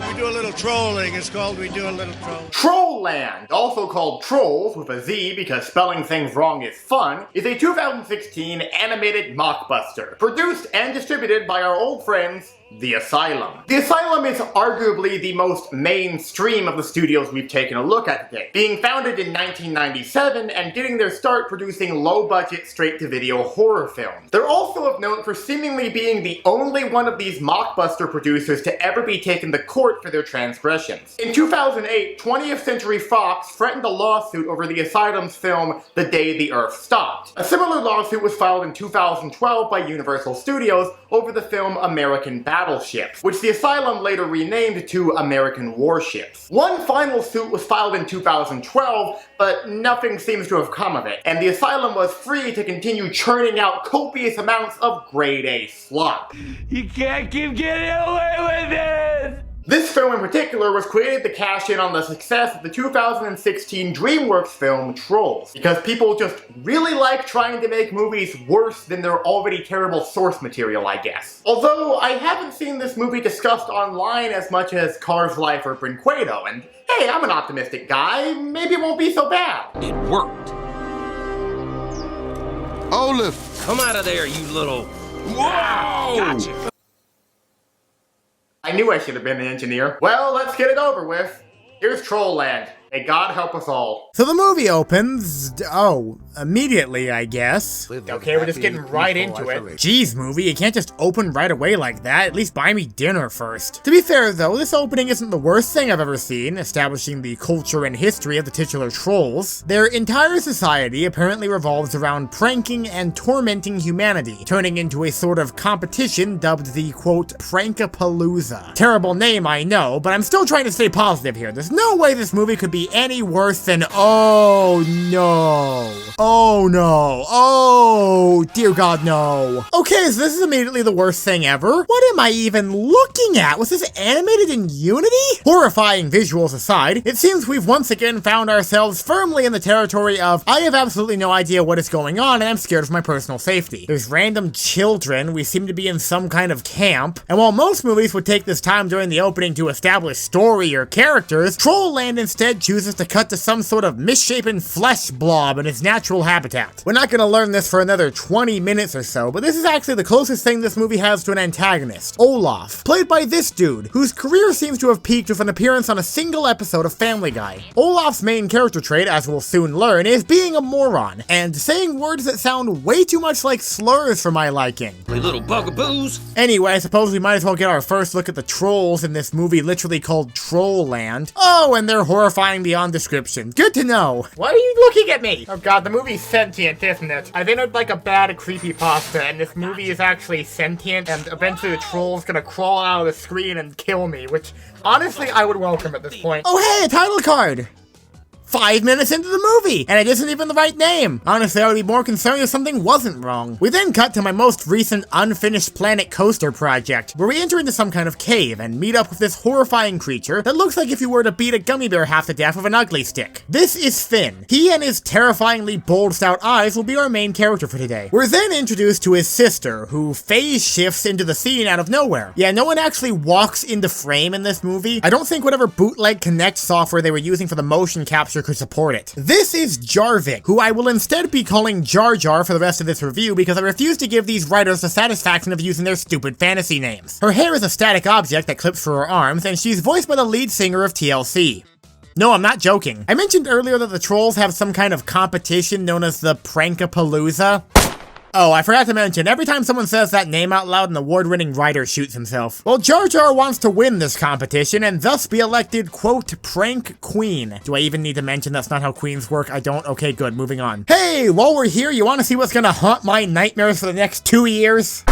We do a little trolling. It's called We Do a Little Trolling. Trollland, also called Trolls with a Z because spelling things wrong is fun, is a 2016 animated mockbuster, produced and distributed by our old friends, The Asylum. The Asylum is arguably the most mainstream of the studios we've taken a look at today, being founded in 1997 and getting their start producing low-budget, straight-to-video horror films. They're also of note for seemingly being the only one of these mockbuster producers to ever be taken to court for their transgressions. In 2008, 20th Century Fox threatened a lawsuit over the Asylum's film The Day the Earth Stopped. A similar lawsuit was filed in 2012 by Universal Studios over the film American Battleships, which the Asylum later renamed to American Warships. One final suit was filed in 2012, but nothing seems to have come of it, and the Asylum was free to continue churning out copious amounts of grade A slop. You can't keep getting away with this! This film in particular was created to cash in on the success of the 2016 DreamWorks film Trolls, because people just really like trying to make movies worse than their already terrible source material, I guess. Although, I haven't seen this movie discussed online as much as Cars Life or Brinquedo, and hey, I'm an optimistic guy, maybe it won't be so bad. It worked. Olaf! Come out of there, you little... Whoa! Gotcha. I knew I should have been an engineer. Well, let's get it over with. Here's Trollland. May God help us all. So the movie opens... immediately, I guess. Okay, we're just getting right into it. Jeez, movie, you can't just open right away like that. At least buy me dinner first. To be fair, though, this opening isn't the worst thing I've ever seen, establishing the culture and history of the titular trolls. Their entire society apparently revolves around pranking and tormenting humanity, turning into a sort of competition dubbed the, quote, Prankapalooza. Terrible name, I know, but I'm still trying to stay positive here. There's no way this movie could be any worse than, oh no. Oh no. Oh, dear God, no. Okay, so this is immediately the worst thing ever. What am I even looking at? Was this animated in Unity? Horrifying visuals aside, it seems we've once again found ourselves firmly in the territory of, I have absolutely no idea what is going on and I'm scared for my personal safety. There's random children, we seem to be in some kind of camp, and while most movies would take this time during the opening to establish story or characters, Trollland instead chooses to cut to some sort of misshapen flesh blob in its natural habitat. We're not gonna learn this for another 20 minutes or so, but this is actually the closest thing this movie has to an antagonist, Olaf, played by this dude, whose career seems to have peaked with an appearance on a single episode of Family Guy. Olaf's main character trait, as we'll soon learn, is being a moron, and saying words that sound way too much like slurs for my liking. Little bugaboos. Anyway, I suppose we might as well get our first look at the trolls in this movie literally called Trollland. Oh, and they're horrifying beyond description. Good to know. Why are you looking at me? Oh god, the movie's sentient, isn't it? I've entered like a bad creepypasta, and this movie is actually sentient, and eventually the troll's gonna crawl out of the screen and kill me, which honestly I would welcome at this point. Oh hey, a title card! 5 minutes into the movie, and it isn't even the right name. Honestly, I would be more concerned if something wasn't wrong. We then cut to my most recent unfinished Planet Coaster project, where we enter into some kind of cave and meet up with this horrifying creature that looks like if you were to beat a gummy bear half to death with an ugly stick. This is Finn. He and his terrifyingly bulged out eyes will be our main character for today. We're then introduced to his sister, who phase shifts into the scene out of nowhere. Yeah, no one actually walks into frame in this movie. I don't think whatever bootleg Connect software they were using for the motion capture could support it. This is Jarvik, who I will instead be calling Jar Jar for the rest of this review because I refuse to give these writers the satisfaction of using their stupid fantasy names. Her hair is a static object that clips through her arms, and she's voiced by the lead singer of TLC. No, I'm not joking. I mentioned earlier that the trolls have some kind of competition known as the Prankapalooza. Oh, I forgot to mention, every time someone says that name out loud, an award-winning writer shoots himself. Well, Jar Jar wants to win this competition and thus be elected, quote, prank queen. Do I even need to mention that's not how queens work? I don't? Okay, good, moving on. Hey, while we're here, you want to see what's gonna haunt my nightmares for the next 2 years?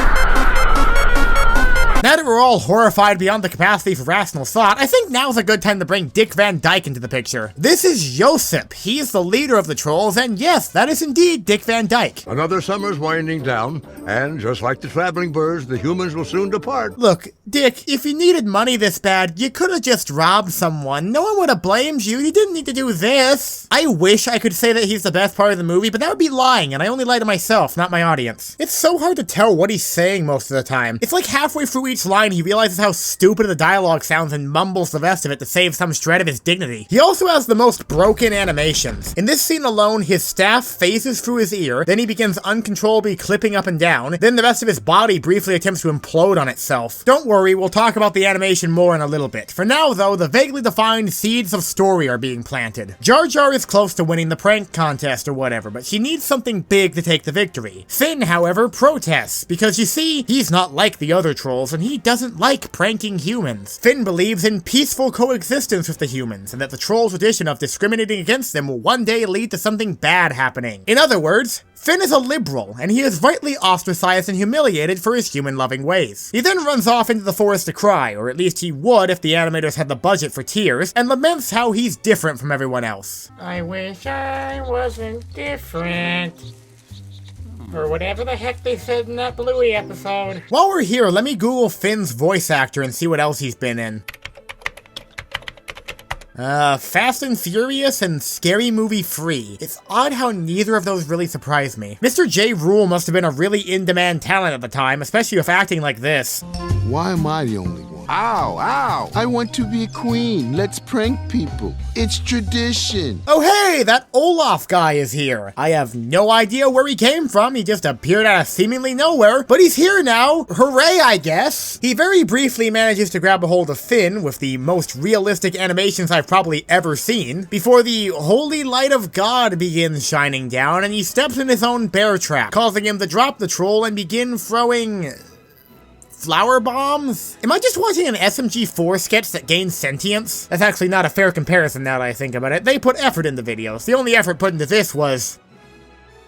Now that we're all horrified beyond the capacity for rational thought, I think now's a good time to bring Dick Van Dyke into the picture. This is Josip. He's the leader of the trolls, and yes, that is indeed Dick Van Dyke. Another summer's winding down, and just like the traveling birds, the humans will soon depart. Look, Dick, if you needed money this bad, you could have just robbed someone. No one would have blamed you. You didn't need to do this. I wish I could say that he's the best part of the movie, but that would be lying, and I only lie to myself, not my audience. It's so hard to tell what he's saying most of the time. It's like halfway through each line, he realizes how stupid the dialogue sounds and mumbles the rest of it to save some shred of his dignity. He also has the most broken animations. In this scene alone, his staff phases through his ear, then he begins uncontrollably clipping up and down, then the rest of his body briefly attempts to implode on itself. Don't worry, we'll talk about the animation more in a little bit. For now, though, the vaguely defined seeds of story are being planted. Jar Jar is close to winning the prank contest or whatever, but she needs something big to take the victory. Finn, however, protests, because you see, he's not like the other trolls, and he doesn't like pranking humans. Finn believes in peaceful coexistence with the humans, and that the troll tradition of discriminating against them will one day lead to something bad happening. In other words, Finn is a liberal, and he is rightly ostracized and humiliated for his human-loving ways. He then runs off into the forest to cry, or at least he would if the animators had the budget for tears, and laments how he's different from everyone else. I wish I wasn't different. Or whatever the heck they said in that Bluey episode. While we're here, let me Google Finn's voice actor and see what else he's been in. Fast and Furious and Scary Movie 3. It's odd how neither of those really surprised me. Mr. J. Rule must have been a really in-demand talent at the time, especially with acting like this. Why am I the only one? Ow, ow. I want to be a queen. Let's prank people. It's tradition. Oh hey, that Olaf guy is here. I have no idea where he came from. He just appeared out of seemingly nowhere, but he's here now. Hooray, I guess. He very briefly manages to grab a hold of Finn with the most realistic animations I've probably ever seen, before the holy light of God begins shining down and he steps in his own bear trap, causing him to drop the troll and begin throwing flower bombs? Am I just watching an SMG4 sketch that gains sentience? That's actually not a fair comparison now that I think about it. They put effort into videos. The only effort put into this was...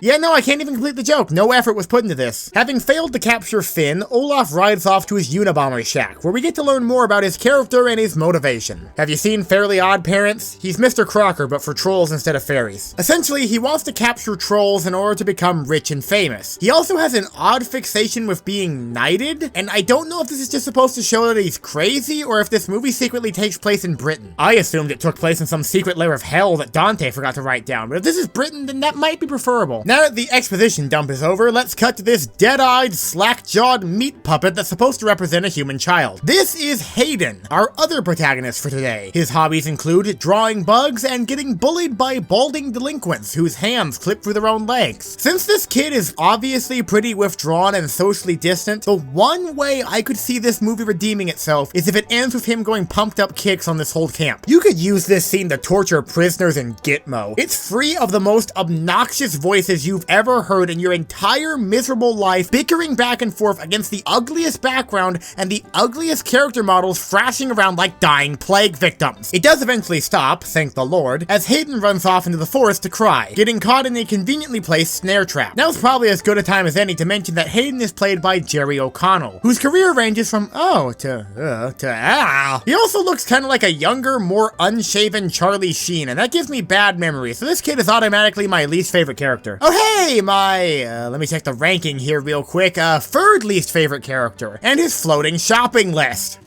Yeah, no, I can't even complete the joke. No effort was put into this. Having failed to capture Finn, Olaf rides off to his Unabomber shack, where we get to learn more about his character and his motivation. Have you seen Fairly Odd Parents? He's Mr. Crocker, but for trolls instead of fairies. Essentially, he wants to capture trolls in order to become rich and famous. He also has an odd fixation with being knighted, and I don't know if this is just supposed to show that he's crazy, or if this movie secretly takes place in Britain. I assumed it took place in some secret lair of hell that Dante forgot to write down, but if this is Britain, then that might be preferable. Now that the exposition dump is over, let's cut to this dead-eyed, slack-jawed meat puppet that's supposed to represent a human child. This is Hayden, our other protagonist for today. His hobbies include drawing bugs and getting bullied by balding delinquents whose hands clip through their own legs. Since this kid is obviously pretty withdrawn and socially distant, the one way I could see this movie redeeming itself is if it ends with him going pumped up kicks on this whole camp. You could use this scene to torture prisoners in Gitmo. It's free of the most obnoxious voices you've ever heard in your entire miserable life, bickering back and forth against the ugliest background and the ugliest character models thrashing around like dying plague victims. It does eventually stop, thank the Lord, as Hayden runs off into the forest to cry, getting caught in a conveniently placed snare trap. Now's probably as good a time as any to mention that Hayden is played by Jerry O'Connell, whose career ranges from oh to. He also looks kind of like a younger, more unshaven Charlie Sheen, and that gives me bad memories, so this kid is automatically my least favorite character. Oh hey! Let me check the ranking here real quick, third least favorite character, and his floating shopping list.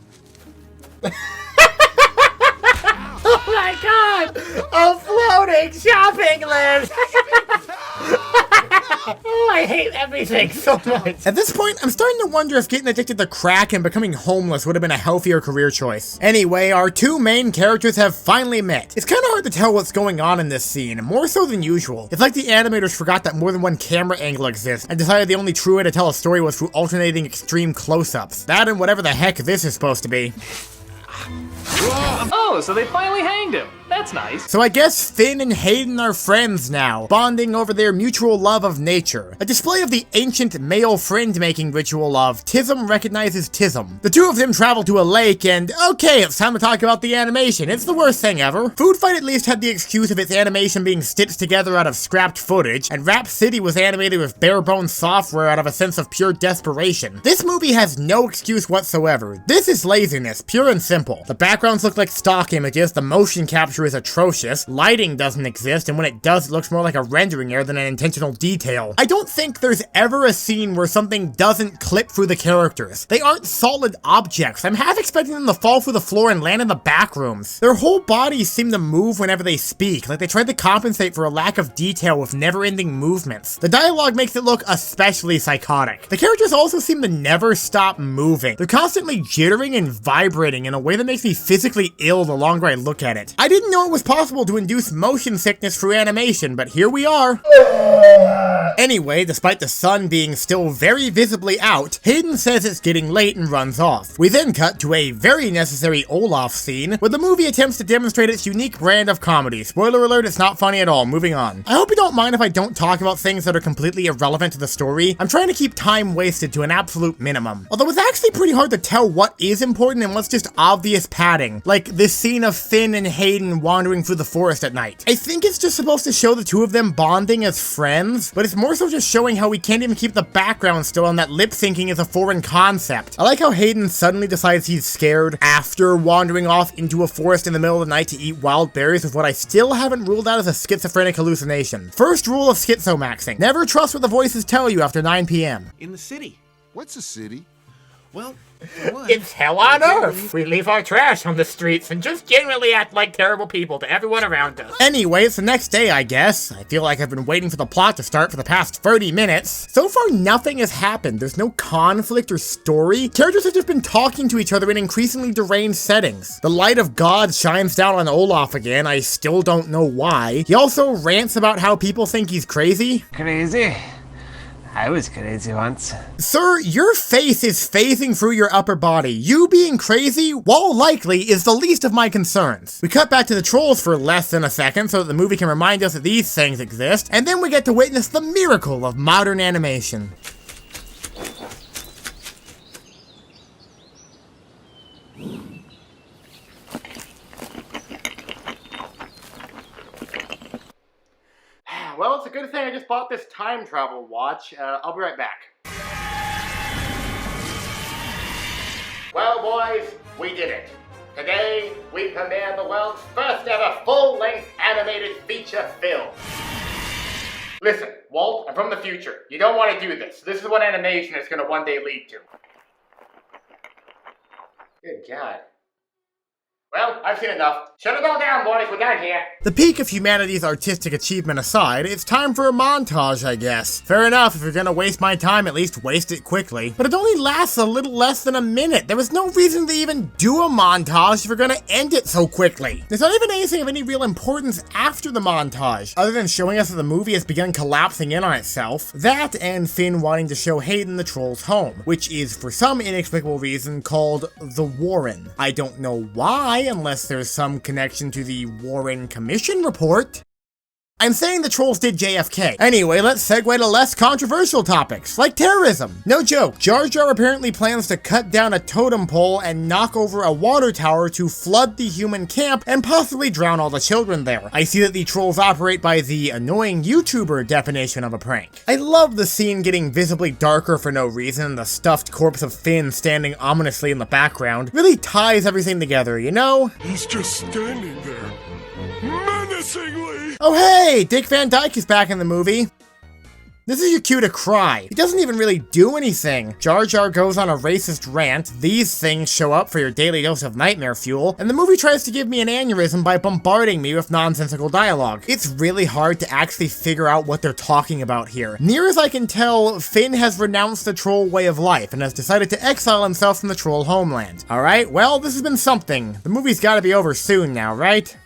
Oh my god! A floating shopping list! Oh, I hate everything so much. At this point, I'm starting to wonder if getting addicted to crack and becoming homeless would have been a healthier career choice. Anyway, our two main characters have finally met. It's kind of hard to tell what's going on in this scene, more so than usual. It's like the animators forgot that more than one camera angle exists, and decided the only true way to tell a story was through alternating extreme close-ups. That and whatever the heck this is supposed to be. Oh, so they finally hanged him. That's nice. So I guess Finn and Hayden are friends now, bonding over their mutual love of nature. A display of the ancient male friend-making ritual of Tism recognizes Tism. The two of them travel to a lake and, okay, it's time to talk about the animation. It's the worst thing ever. Food Fight at least had the excuse of its animation being stitched together out of scrapped footage, and Rap City was animated with bare-bones software out of a sense of pure desperation. This movie has no excuse whatsoever. This is laziness, pure and simple. The backgrounds look like stock images, the motion capture is atrocious, lighting doesn't exist, and when it does, it looks more like a rendering error than an intentional detail. I don't think there's ever a scene where something doesn't clip through the characters. They aren't solid objects. I'm half expecting them to fall through the floor and land in the back rooms. Their whole bodies seem to move whenever they speak, like they tried to compensate for a lack of detail with never-ending movements. The dialogue makes it look especially psychotic. The characters also seem to never stop moving. They're constantly jittering and vibrating in a way that makes me physically ill the longer I look at it. I didn't know it was possible to induce motion sickness through animation, but here we are. Anyway, despite the sun being still very visibly out, Hayden says it's getting late and runs off. We then cut to a very necessary Olaf scene, where the movie attempts to demonstrate its unique brand of comedy. Spoiler alert, it's not funny at all. Moving on. I hope you don't mind if I don't talk about things that are completely irrelevant to the story. I'm trying to keep time wasted to an absolute minimum. Although it's actually pretty hard to tell what is important and what's just obvious padding, like this scene of Finn and Hayden wandering through the forest at night. I think it's just supposed to show the two of them bonding as friends, but it's more so just showing how we can't even keep the background still on that lip syncing is a foreign concept. I like how Hayden suddenly decides he's scared after wandering off into a forest in the middle of the night to eat wild berries with what I still haven't ruled out as a schizophrenic hallucination. First rule of schizomaxing: never trust what the voices tell you after 9 p.m. In the city. What's a city? Well, It's hell on earth! We leave our trash on the streets and just genuinely act like terrible people to everyone around us. Anyway, it's the next day, I guess. I feel like I've been waiting for the plot to start for the past 30 minutes. So far, nothing has happened. There's no conflict or story. Characters have just been talking to each other in increasingly deranged settings. The light of God shines down on Olaf again. I still don't know why. He also rants about how people think he's crazy. Crazy? I was crazy once. Sir, your face is phasing through your upper body. You being crazy, while likely, is the least of my concerns. We cut back to the trolls for less than a second so that the movie can remind us that these things exist, and then we get to witness the miracle of modern animation. Well, it's a good thing I just bought this time travel watch. I'll be right back. Well, boys, we did it. Today, we premiere the world's first ever full-length animated feature film. Listen, Walt, I'm from the future. You don't want to do this. This is what animation is going to one day lead to. Good God. Well, I've seen enough. Shut it all down, boys. We're done here. The peak of humanity's artistic achievement aside, it's time for a montage, I guess. Fair enough, if you're gonna waste my time, at least waste it quickly. But it only lasts a little less than a minute. There was no reason to even do a montage if you're gonna end it so quickly. There's not even anything of any real importance after the montage, other than showing us that the movie has begun collapsing in on itself. That and Finn wanting to show Hayden the troll's home, which is, for some inexplicable reason, called the Warren. I don't know why, unless there's some connection to the Warren Commission report. I'm saying the trolls did JFK. Anyway, let's segue to less controversial topics, like terrorism. No joke, Jar Jar apparently plans to cut down a totem pole and knock over a water tower to flood the human camp and possibly drown all the children there. I see that the trolls operate by the annoying YouTuber definition of a prank. I love the scene getting visibly darker for no reason, and the stuffed corpse of Finn standing ominously in the background really ties everything together, you know? He's just standing there, menacingly. Oh hey, Dick Van Dyke is back in the movie. This is your cue to cry. He doesn't even really do anything. Jar Jar goes on a racist rant, these things show up for your daily dose of nightmare fuel, and the movie tries to give me an aneurysm by bombarding me with nonsensical dialogue. It's really hard to actually figure out what they're talking about here. Near as I can tell, Finn has renounced the troll way of life and has decided to exile himself from the troll homeland. Alright, well, this has been something. The movie's gotta be over soon now, right?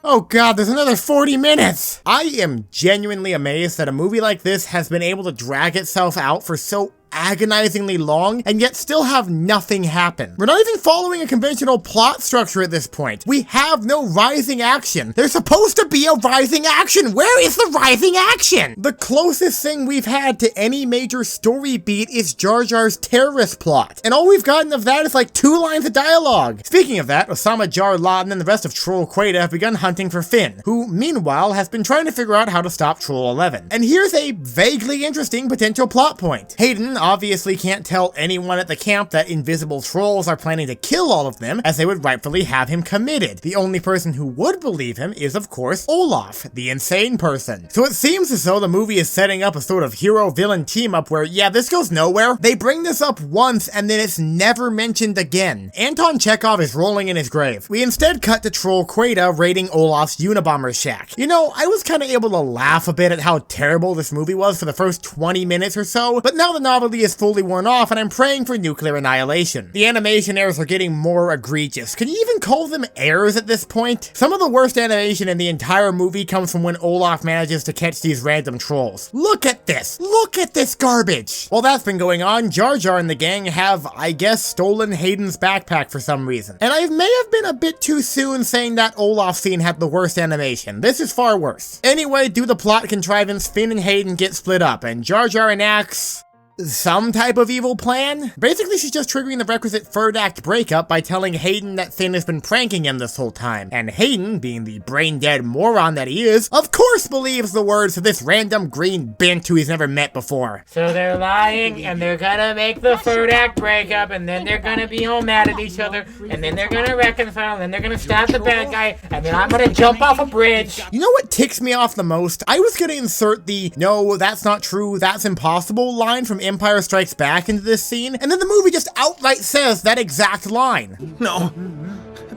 Oh god, there's another 40 minutes! I am genuinely amazed that a movie like this has been able to drag itself out for so agonizingly long and yet still have nothing happen. We're not even following a conventional plot structure at this point. We have no rising action. There's supposed to be a rising action. Where is the rising action? The closest thing we've had to any major story beat is Jar Jar's terrorist plot, and all we've gotten of that is like 2 lines of dialogue. Speaking of that, Osama Jar Laden and the rest of Troll Queta have begun hunting for Finn, who meanwhile has been trying to figure out how to stop Troll 11. And here's a vaguely interesting potential plot point. Hayden obviously can't tell anyone at the camp that invisible trolls are planning to kill all of them, as they would rightfully have him committed. The only person who would believe him is, of course, Olaf, the insane person. So it seems as though the movie is setting up a sort of hero-villain team-up where, yeah, this goes nowhere. They bring this up once and then it's never mentioned again. Anton Chekhov is rolling in his grave. We instead cut to Troll Queta raiding Olaf's Unabomber shack. You know, I was kind of able to laugh a bit at how terrible this movie was for the first 20 minutes or so, but now the novelty is fully worn off and I'm praying for nuclear annihilation. The animation errors are getting more egregious. Can you even call them errors at this point? Some of the worst animation in the entire movie comes from when Olaf manages to catch these random trolls. Look at this! Look at this garbage! While that's been going on, Jar Jar and the gang have, I guess, stolen Hayden's backpack for some reason. And I may have been a bit too soon saying that Olaf scene had the worst animation. This is far worse. Anyway, due to the plot contrivance, Finn and Hayden get split up, and Jar Jar enacts some type of evil plan? Basically, she's just triggering the requisite third act breakup by telling Hayden that Finn has been pranking him this whole time. And Hayden, being the brain-dead moron that he is, of course believes the words of this random green bint who he's never met before. So they're lying, and they're gonna make the third act breakup, and then they're gonna be all mad at each other, and then they're gonna reconcile, and then they're gonna stop the bad guy, and then I'm gonna jump off a bridge. You know what ticks me off the most? I was gonna insert the, no, that's not true, that's impossible line from Empire Strikes Back into this scene, and then the movie just outright says that exact line. No,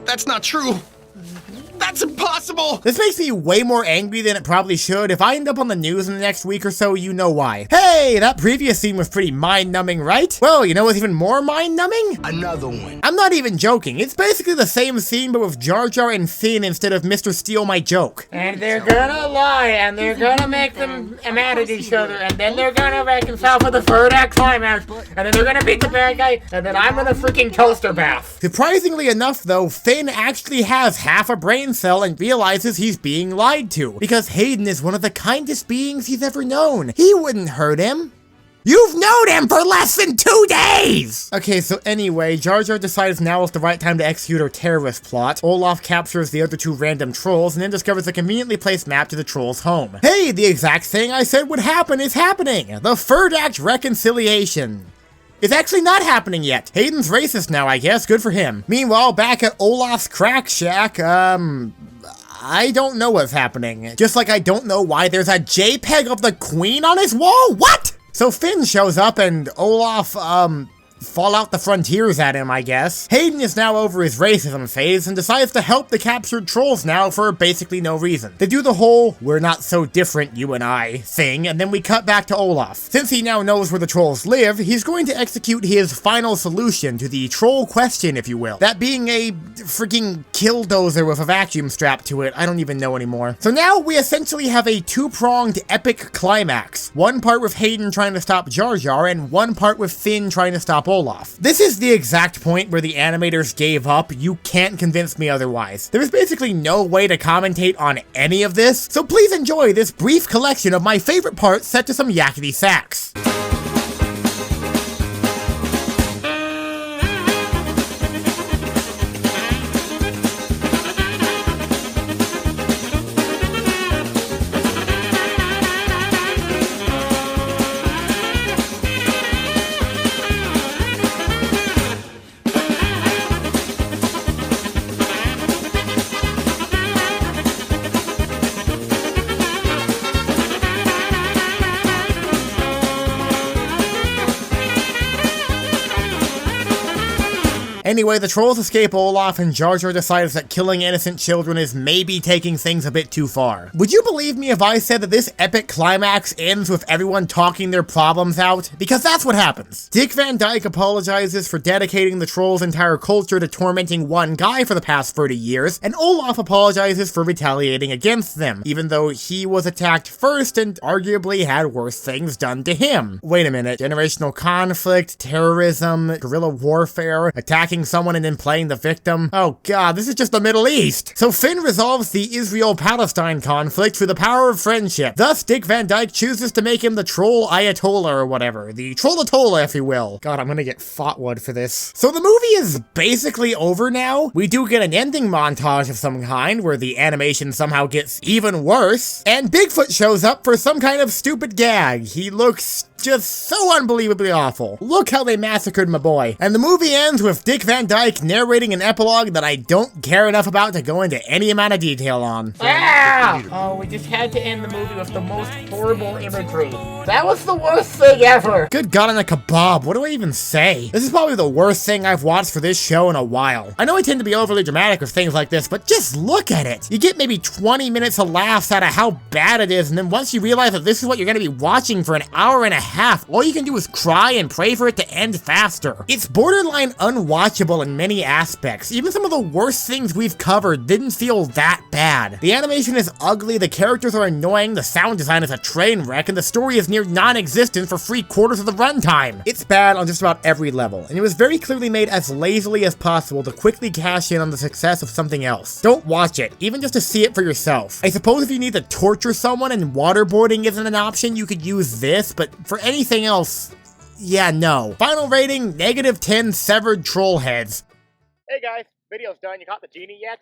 that's not true. That's impossible! This makes me way more angry than it probably should. If I end up on the news in the next week or so, you know why. Hey, that previous scene was pretty mind-numbing, right? Well, you know what's even more mind-numbing? Another one. I'm not even joking. It's basically the same scene, but with Jar Jar and Finn instead of Mr. Steal My Joke. And they're gonna lie, and they're gonna make them mad at each other, and then they're gonna reconcile for the third act climax, and then they're gonna beat the bad guy, and then I'm gonna freaking toaster bath. Surprisingly enough, though, Finn actually has half a brain cell and realizes he's being lied to, because Hayden is one of the kindest beings he's ever known. He wouldn't hurt him. You've known him for less than 2 days! Okay, so anyway, Jar Jar decides now is the right time to execute her terrorist plot. Olaf captures the other 2 random trolls and then discovers a conveniently placed map to the trolls' home. Hey, the exact thing I said would happen is happening! The third act reconciliation. It's actually not happening yet. Hayden's racist now, I guess. Good for him. Meanwhile, back at Olaf's crack shack, I don't know what's happening. Just like I don't know why there's a JPEG of the Queen on his wall? What? So Finn shows up and Olaf, fall out the frontiers at him, I guess. Hayden is now over his racism phase and decides to help the captured trolls now for basically no reason. They do the whole, we're not so different, you and I, thing, and then we cut back to Olaf. Since he now knows where the trolls live, he's going to execute his final solution to the troll question, if you will. That being a freaking killdozer with a vacuum strapped to it. I don't even know anymore. So now we essentially have a 2-pronged epic climax. One part with Hayden trying to stop Jar Jar, and one part with Finn trying to stop Olaf. This is the exact point where the animators gave up. You can't convince me otherwise. There is basically no way to commentate on any of this, so please enjoy this brief collection of my favorite parts set to some yakety sax. Anyway, the trolls escape Olaf and Jar Jar decides that killing innocent children is maybe taking things a bit too far. Would you believe me if I said that this epic climax ends with everyone talking their problems out? Because that's what happens. Dick Van Dyke apologizes for dedicating the trolls' entire culture to tormenting one guy for the past 30 years, and Olaf apologizes for retaliating against them, even though he was attacked first and arguably had worse things done to him. Wait a minute, generational conflict, terrorism, guerrilla warfare, attacking someone and then playing the victim? Oh god, this is just the Middle East! So Finn resolves the Israel-Palestine conflict through the power of friendship. Thus, Dick Van Dyke chooses to make him the Troll Ayatollah or whatever. The Trollatollah, if you will. God, I'm gonna get Fotwood for this. So the movie is basically over now. We do get an ending montage of some kind where the animation somehow gets even worse, and Bigfoot shows up for some kind of stupid gag. He looks just so unbelievably awful. Look how they massacred my boy. And the movie ends with Dick Van Dyke narrating an epilogue that I don't care enough about to go into any amount of detail on. Ah! Oh, we just had to end the movie with the most horrible imagery. That was the worst thing ever. Good God on a kebab, what do I even say? This is probably the worst thing I've watched for this show in a while. I know I tend to be overly dramatic with things like this, but just look at it. You get maybe 20 minutes of laughs out of how bad it is, and then once you realize that this is what you're gonna be watching for an hour and a half, all you can do is cry and pray for it to end faster. It's borderline unwatchable in many aspects. Even some of the worst things we've covered didn't feel that bad. The animation is ugly, the characters are annoying, the sound design is a train wreck, and the story is near non-existent for 3/4 of the runtime. It's bad on just about every level, and it was very clearly made as lazily as possible to quickly cash in on the success of something else. Don't watch it, even just to see it for yourself. I suppose if you need to torture someone and waterboarding isn't an option, you could use this, but for anything else, yeah, no. Final rating, -10 severed troll heads. Hey guys, video's done. You caught the genie yet?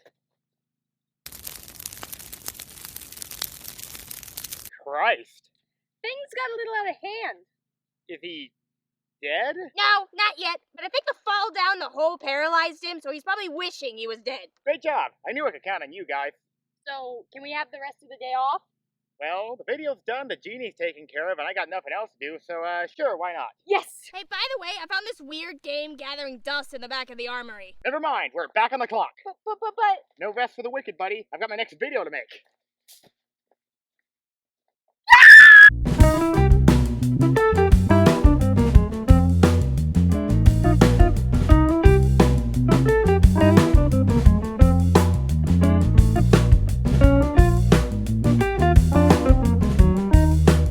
Christ. Things got a little out of hand. Is he dead? No, not yet. But I think the fall down the hole paralyzed him, so he's probably wishing he was dead. Great job. I knew I could count on you guys. So, can we have the rest of the day off? Well, the video's done, the genie's taken care of, and I got nothing else to do, so, sure, why not? Yes! Hey, by the way, I found this weird game gathering dust in the back of the armory. Never mind, we're back on the clock. But... No rest for the wicked, buddy. I've got my next video to make.